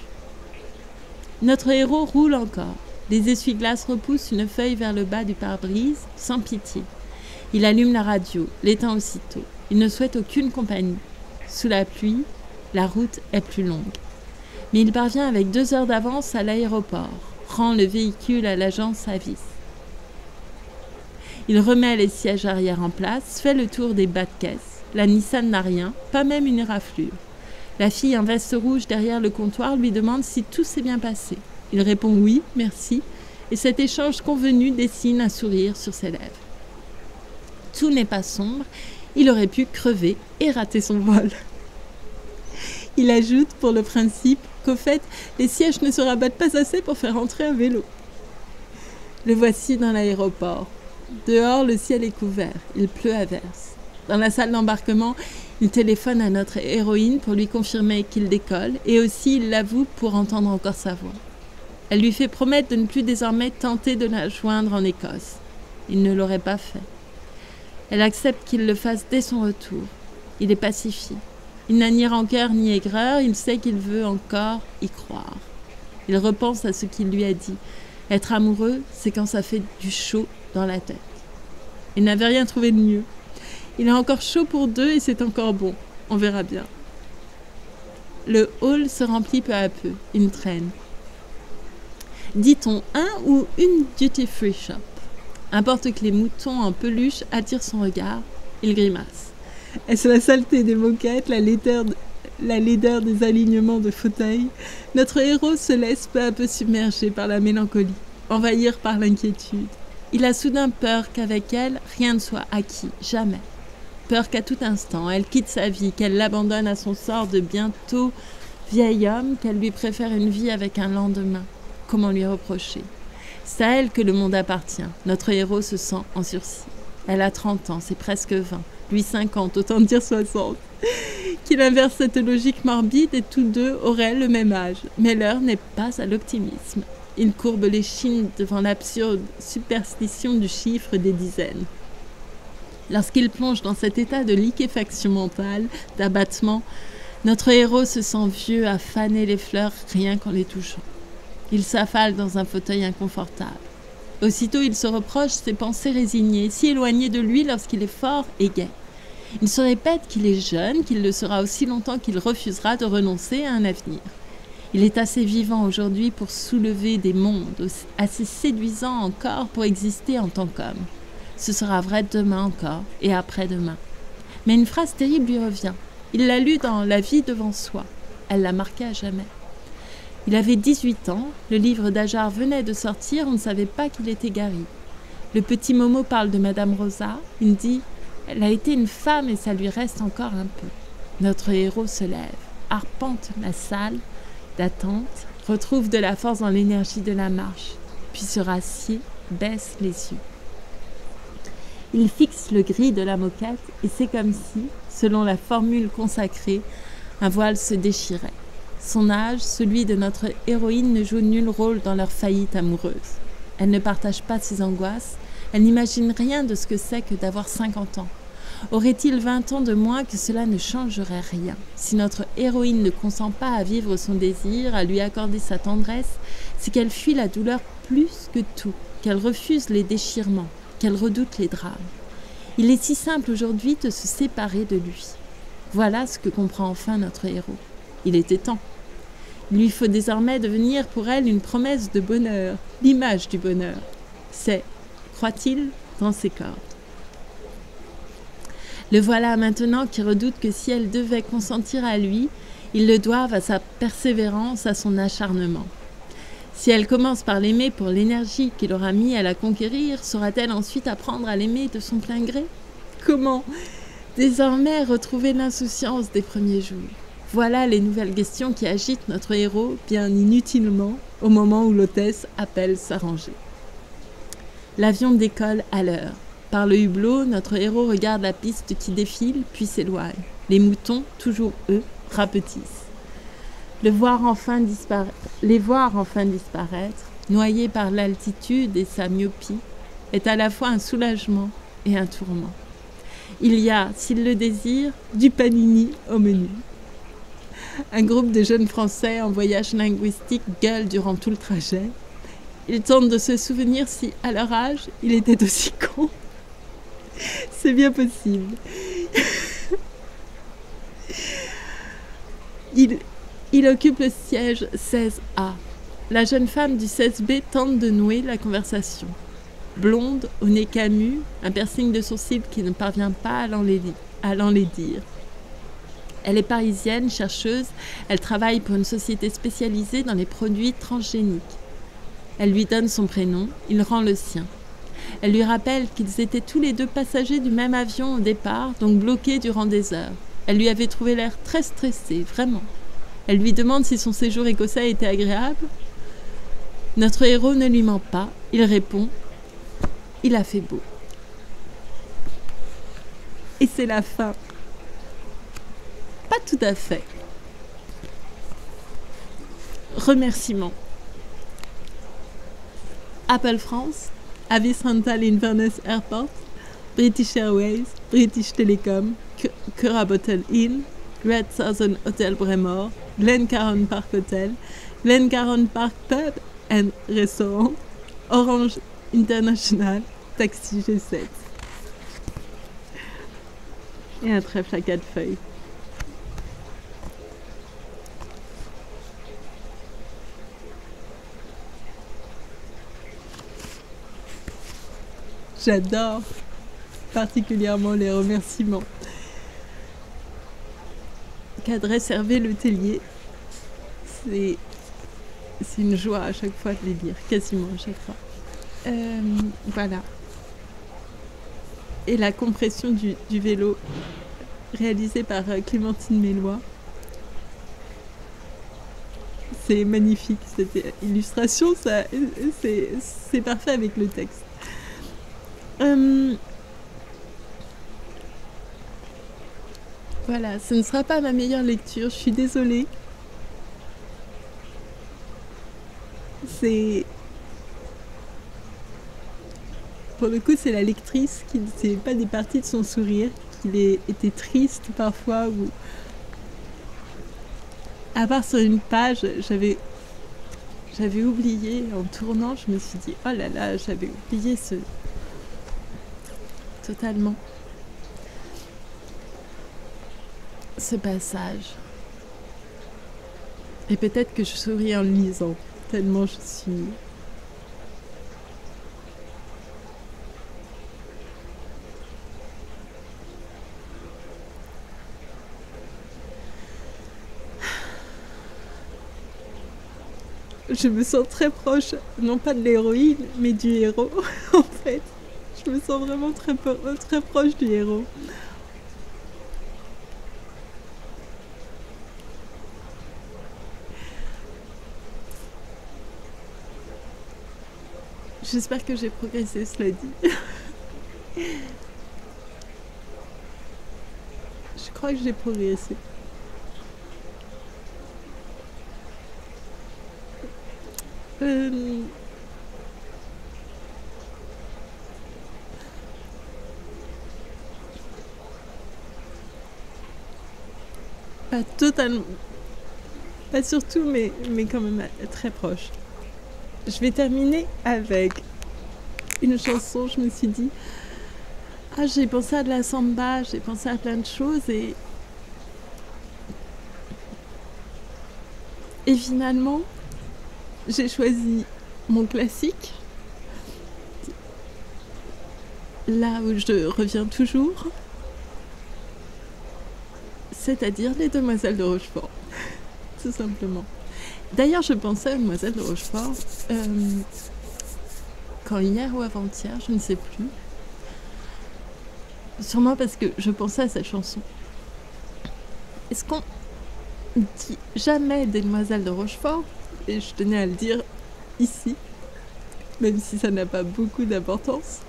Notre héros roule encore. Les essuie-glaces repoussent une feuille vers le bas du pare-brise, sans pitié. Il allume la radio, l'éteint aussitôt. Il ne souhaite aucune compagnie. Sous la pluie, la route est plus longue. Mais il parvient avec 2 heures d'avance à l'aéroport, rend le véhicule à l'agence à vis. Il remet les sièges arrière en place, fait le tour des bas de caisse. La Nissan n'a rien, pas même une éraflure. La fille en veste rouge derrière le comptoir lui demande si tout s'est bien passé. Il répond oui, merci, et cet échange convenu dessine un sourire sur ses lèvres. Tout n'est pas sombre, il aurait pu crever et rater son vol. Il ajoute, pour le principe, qu'au fait, les sièges ne se rabattent pas assez pour faire entrer un vélo. Le voici dans l'aéroport. Dehors, le ciel est couvert, il pleut à verse. Dans la salle d'embarquement, il téléphone à notre héroïne pour lui confirmer qu'il décolle et aussi il l'avoue pour entendre encore sa voix. Elle lui fait promettre de ne plus désormais tenter de la joindre en Écosse. Il ne l'aurait pas fait. Elle accepte qu'il le fasse dès son retour. Il est pacifié. Il n'a ni rancœur ni aigreur, il sait qu'il veut encore y croire. Il repense à ce qu'il lui a dit. Être amoureux, c'est quand ça fait du chaud dans la tête. Il n'avait rien trouvé de mieux. Il a encore chaud pour 2 et c'est encore bon. On verra bien. Le hall se remplit peu à peu. Une traîne. Dit-on un ou une duty-free shop? Importe que les moutons en peluche attirent son regard, il grimace. Est-ce la saleté des moquettes, la laideur des alignements de fauteuils? Notre héros se laisse peu à peu submerger par la mélancolie, envahir par l'inquiétude. Il a soudain peur qu'avec elle, rien ne soit acquis, jamais. Peur qu'à tout instant, elle quitte sa vie, qu'elle l'abandonne à son sort de bientôt vieil homme, qu'elle lui préfère une vie avec un lendemain. Comment lui reprocher? C'est à elle que le monde appartient. Notre héros se sent en sursis. Elle a 30 ans, c'est presque 20. Lui 50, autant dire 60. Qu'il inverse cette logique morbide et tous deux auraient le même âge. Mais l'heure n'est pas à l'optimisme. Il courbe les chines devant l'absurde superstition du chiffre des dizaines. Lorsqu'il plonge dans cet état de liquéfaction mentale, d'abattement, notre héros se sent vieux à faner les fleurs rien qu'en les touchant. Il s'affale dans un fauteuil inconfortable. Aussitôt, il se reproche ses pensées résignées, si éloignées de lui lorsqu'il est fort et gai. Il se répète qu'il est jeune, qu'il le sera aussi longtemps qu'il refusera de renoncer à un avenir. Il est assez vivant aujourd'hui pour soulever des mondes, assez séduisant encore pour exister en tant qu'homme. Ce sera vrai demain encore et après-demain. Mais une phrase terrible lui revient. Il l'a lue dans La vie devant soi. Elle l'a marqué à jamais. Il avait 18 ans, le livre d'Ajar venait de sortir, on ne savait pas qu'il était Gary. Le petit Momo parle de Madame Rosa, il dit « Elle a été une femme et ça lui reste encore un peu ». Notre héros se lève, arpente la salle d'attente, retrouve de la force dans l'énergie de la marche, puis se rassied, baisse les yeux. Il fixe le gris de la moquette et c'est comme si, selon la formule consacrée, un voile se déchirait. Son âge, celui de notre héroïne, ne joue nul rôle dans leur faillite amoureuse. Elle ne partage pas ses angoisses, elle n'imagine rien de ce que c'est que d'avoir 50 ans. Aurait-il 20 ans de moins que cela ne changerait rien. Si notre héroïne ne consent pas à vivre son désir, à lui accorder sa tendresse, c'est qu'elle fuit la douleur plus que tout, qu'elle refuse les déchirements, qu'elle redoute les drames. Il est si simple aujourd'hui de se séparer de lui. Voilà ce que comprend enfin notre héros. Il était temps. Il lui faut désormais devenir pour elle une promesse de bonheur, l'image du bonheur. C'est, croit-il, dans ses cordes. Le voilà maintenant qui redoute que si elle devait consentir à lui, ils le doivent à sa persévérance, à son acharnement. Si elle commence par l'aimer pour l'énergie qu'il aura mis à la conquérir, saura-t-elle ensuite apprendre à l'aimer de son plein gré? Comment désormais retrouver l'insouciance des premiers jours? Voilà les nouvelles questions qui agitent notre héros bien inutilement au moment où l'hôtesse appelle s'arranger. L'avion décolle à l'heure. Par le hublot, notre héros regarde la piste qui défile, puis s'éloigne. Les moutons, toujours eux, rapetissent. Les voir enfin disparaître, noyés par l'altitude et sa myopie, est à la fois un soulagement et un tourment. Il y a, s'il le désire, du panini au menu. Un groupe de jeunes Français en voyage linguistique gueule durant tout le trajet. Ils tentent de se souvenir si, à leur âge, il était aussi con. C'est bien possible. Il occupe le siège 16A. La jeune femme du 16B tente de nouer la conversation. Blonde, au nez camus, un piercing de sourcils qui ne parvient pas à l'enlaidir. Elle est parisienne, chercheuse, elle travaille pour une société spécialisée dans les produits transgéniques. Elle lui donne son prénom, il rend le sien. Elle lui rappelle qu'ils étaient tous les deux passagers du même avion au départ, donc bloqués durant des heures. Elle lui avait trouvé l'air très stressé, vraiment. Elle lui demande si son séjour écossais était agréable. Notre héros ne lui ment pas, il répond « Il a fait beau ». Et c'est la fin. Pas tout à fait. Remerciements. Apple France, Avis Rental Inverness Airport, British Airways, British Telecom, Curragh Hotel Inn, Great Southern Hotel Bremore, Glencairn Park Hotel, Glencairn Park Pub and Restaurant, Orange International, Taxi G7. Et un trèfle à 4 feuilles. J'adore particulièrement les remerciements qu'adresse Hervé Letellier. C'est une joie à chaque fois de les lire, quasiment à chaque fois. Voilà. Et la compression du vélo réalisée par Clémentine Mélois. C'est magnifique, cette illustration, c'est parfait avec le texte. Voilà, ce ne sera pas ma meilleure lecture, je suis désolée. Pour le coup, c'est la lectrice qui ne sait pas des parties de son sourire, qu'il était triste parfois, ou à part sur une page, j'avais oublié, en tournant, je me suis dit, oh là là, j'avais oublié totalement ce passage. Et peut-être que je souris en le lisant, tellement je suis... Je me sens très proche, non pas de l'héroïne, mais du héros, en fait. Je me sens vraiment très proche du héros. J'espère que j'ai progressé, cela dit. Je crois que j'ai progressé. Pas totalement, pas surtout, mais quand même très proche. Je vais terminer avec une chanson. Je me suis dit, j'ai pensé à de la samba, j'ai pensé à plein de choses et finalement, j'ai choisi mon classique, là où je reviens toujours, c'est-à-dire les Demoiselles de Rochefort, tout simplement. D'ailleurs, je pensais aux Demoiselles de Rochefort quand hier ou avant-hier, je ne sais plus. Sûrement parce que je pensais à cette chanson. Est-ce qu'on dit jamais des Demoiselles de Rochefort? Et je tenais à le dire ici, même si ça n'a pas beaucoup d'importance.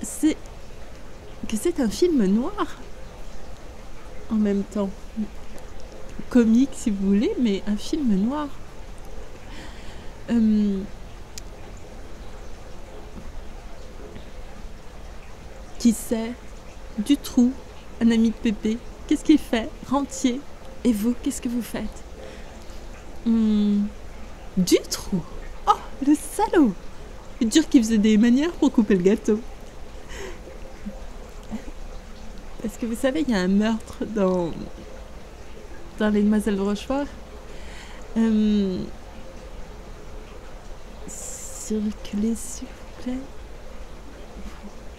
C'est que c'est un film noir en même temps. Comique si vous voulez, mais un film noir. Qui c'est? Dutroux, un ami de Pépé. Qu'est-ce qu'il fait? Rentier. Et vous, qu'est-ce que vous faites? Dutroux. Oh, le salaud! Dire qu'il faisait des manières pour couper le gâteau. Parce que vous savez, il y a un meurtre dans Les Demoiselles de Rochefort. Circulez, s'il vous plaît.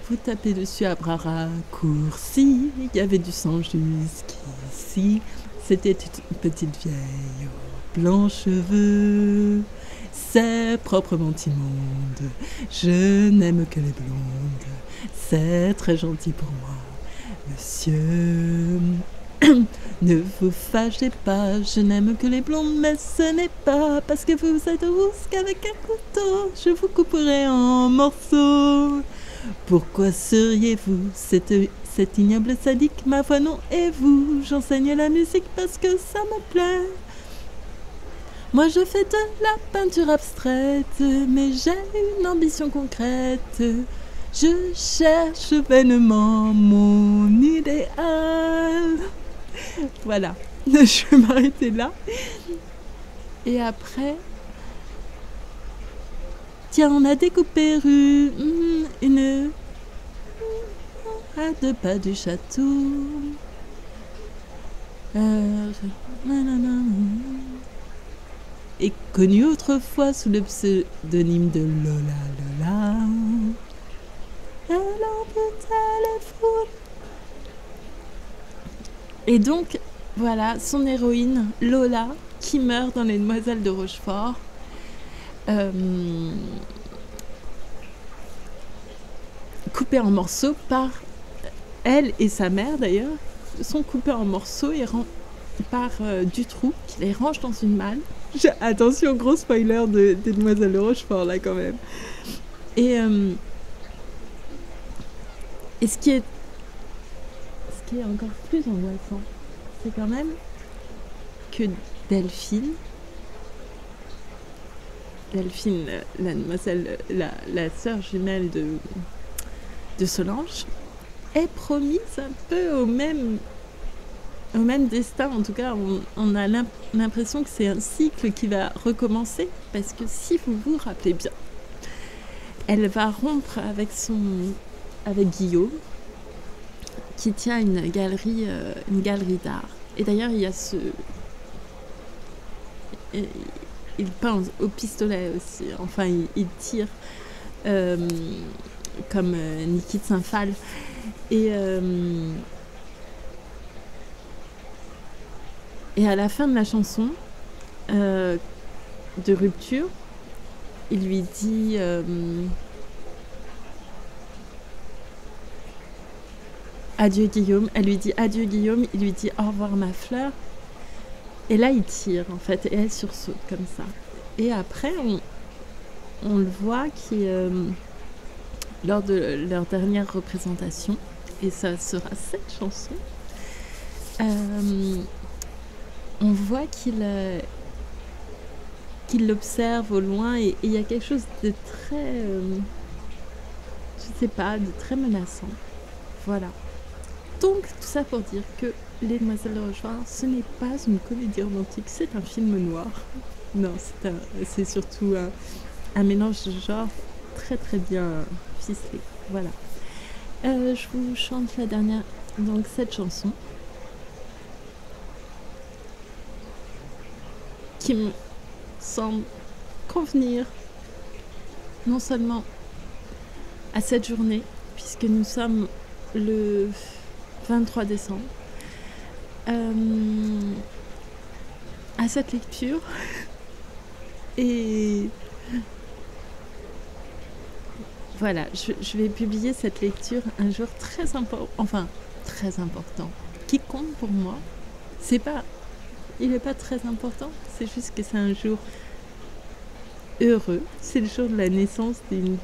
Vous tapez dessus à bras raccourcis. Il y avait du sang jusqu'ici. C'était une petite vieille aux blancs cheveux. C'est proprement immonde. Je n'aime que les blondes. C'est très gentil pour moi, monsieur. Ne vous fâchez pas, je n'aime que les blondes, mais ce n'est pas parce que vous êtes rousse qu'avec un couteau, je vous couperai en morceaux. Pourquoi seriez-vous cette ignoble sadique? Ma foi non, et vous? J'enseigne la musique parce que ça me plaît. Moi je fais de la peinture abstraite, mais j'ai une ambition concrète. Je cherche vainement mon idéal. Voilà, je vais m'arrêter là. Et après... Tiens, on a découpé rue, à 2 pas du château. Et connu autrefois sous le pseudonyme de Lola Lola. Elle en peut téléphone. Et donc, voilà, son héroïne, Lola, qui meurt dans Les Demoiselles de Rochefort. Coupée en morceaux par elle et sa mère d'ailleurs, sont coupées en morceaux et par Dutroux, qui les range dans une malle. Attention, gros spoiler des Demoiselles de Rochefort là quand même. Et ce qui est encore plus angoissant, c'est quand même que Delphine, la demoiselle, la sœur jumelle de Solange, est promise un peu au même destin. En tout cas, on a l'impression que c'est un cycle qui va recommencer, parce que si vous vous rappelez bien, elle va rompre avec Guillaume, qui tient une galerie d'art. Et d'ailleurs, il y a il peint au pistolet aussi. Enfin, il tire comme Niki de Saint-Phal. Et à la fin de la chanson de rupture, il lui dit adieu Guillaume. Elle lui dit adieu Guillaume. Il lui dit au revoir ma fleur. Et là, il tire en fait, et elle sursaute comme ça. Et après, on le voit qui, lors de leur dernière représentation, et ça sera cette chanson, on voit qu'il l'observe au loin, et il y a quelque chose de très, je sais pas, de très menaçant. Voilà. Donc, tout ça pour dire que Les Demoiselles de Rochefort, ce n'est pas une comédie romantique, c'est un film noir. Non, c'est surtout un mélange de genres très très bien ficelé. Voilà. Je vous chante la dernière, donc cette chanson, qui me semble convenir non seulement à cette journée, puisque nous sommes le 23 décembre, à cette lecture, et voilà, je vais publier cette lecture un jour très important, qui compte pour moi. Il n'est pas très important, c'est juste que c'est un jour heureux, c'est le jour de la naissance d'une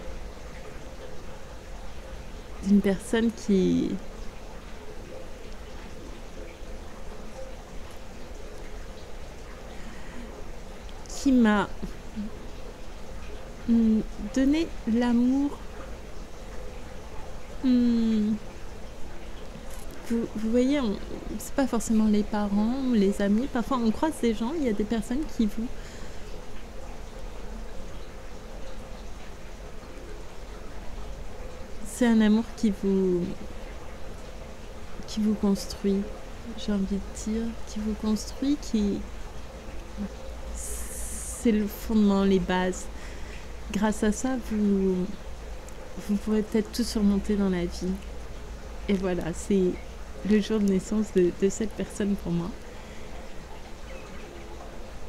personne qui m'a donné l'amour. Vous voyez, c'est pas forcément les parents ou les amis, parfois on croise des gens, il y a des personnes qui vous c'est un amour qui vous construit, j'ai envie de dire, qui vous construit, c'est le fondement, les bases. Grâce à ça, vous pourrez peut-être tout surmonter dans la vie. Et voilà, c'est le jour de naissance de cette personne pour moi.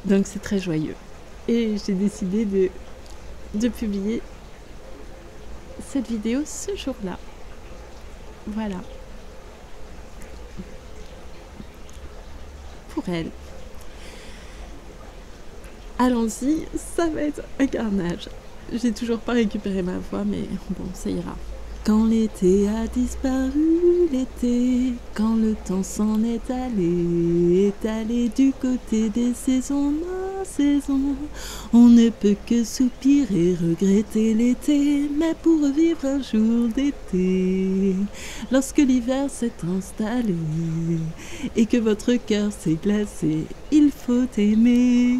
Donc c'est très joyeux. Et j'ai décidé de publier cette vidéo ce jour-là. Voilà. Pour elle. Allons-y, ça va être un carnage. J'ai toujours pas récupéré ma voix, mais bon, ça ira. Quand l'été a disparu, l'été, quand le temps s'en est allé du côté des saisons, ma saison, on ne peut que soupirer, regretter l'été, mais pour revivre un jour d'été, lorsque l'hiver s'est installé et que votre cœur s'est glacé, il faut aimer.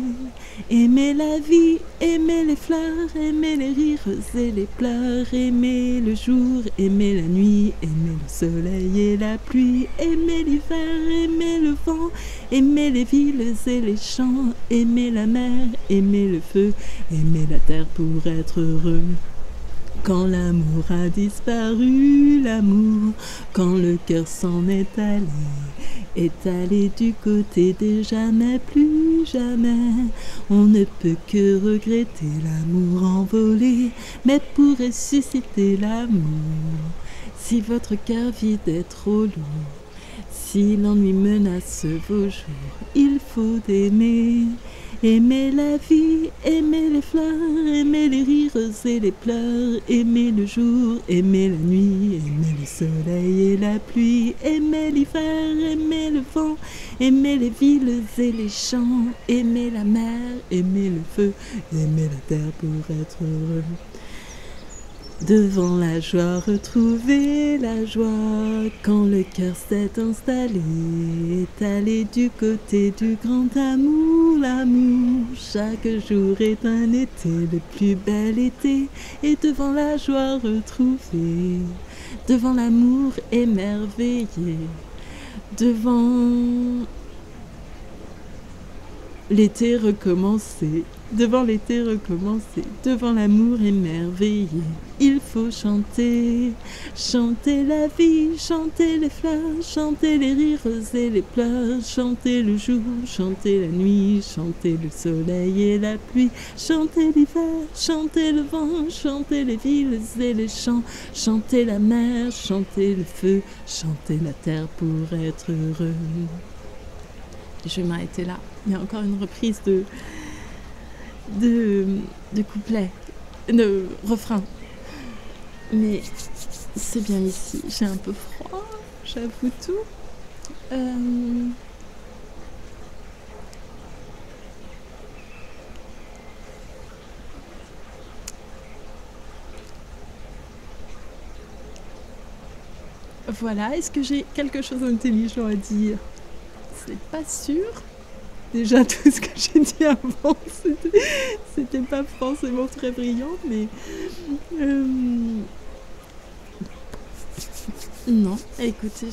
Aimer la vie, aimer les fleurs, aimer les rires et les pleurs, aimer le jour, aimer la nuit, aimer le soleil et la pluie, aimer l'hiver, aimer le vent, aimer les villes et les champs, aimer la mer, aimer le feu, aimer la terre pour être heureux. Quand l'amour a disparu, l'amour, quand le cœur s'en est allé du côté des jamais, plus jamais, on ne peut que regretter l'amour envolé, mais pour ressusciter l'amour, si votre cœur vide est trop lourd, si l'ennui menace vos jours, il faut aimer. Aimer la vie, aimer les fleurs, aimer les rires et les pleurs, aimer le jour, aimer la nuit, aimer le soleil et la pluie, aimer l'hiver, aimer le vent, aimer les villes et les champs, aimer la mer, aimer le feu, aimer la terre pour être heureux. Devant la joie, retrouver la joie, quand le cœur s'est installé, étalé du côté du grand amour, l'amour. Chaque jour est un été, le plus bel été, et devant la joie, retrouver devant l'amour émerveillé, devant l'été recommencé, devant l'été recommencé, devant l'amour émerveillé. Il faut chanter, chanter la vie, chanter les fleurs, chanter les rires et les pleurs, chanter le jour, chanter la nuit, chanter le soleil et la pluie, chanter l'hiver, chanter le vent, chanter les villes et les champs, chanter la mer, chanter le feu, chanter la terre pour être heureux. Je vais m'arrêter là. Il y a encore une reprise de couplet, de refrain. Mais c'est bien ici. J'ai un peu froid, j'avoue tout. Voilà, est-ce que j'ai quelque chose d'intelligent à dire? C'est pas sûr. Déjà, tout ce que j'ai dit avant, c'était pas forcément très brillant, mais... non, écoutez,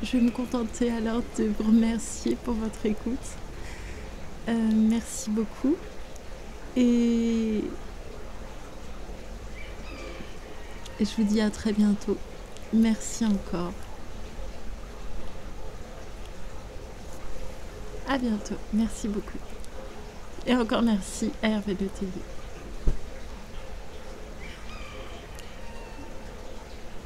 je vais me contenter alors de vous remercier pour votre écoute. Merci beaucoup. Et je vous dis à très bientôt. Merci encore. À bientôt. Merci beaucoup. Et encore merci à Hervé de TV.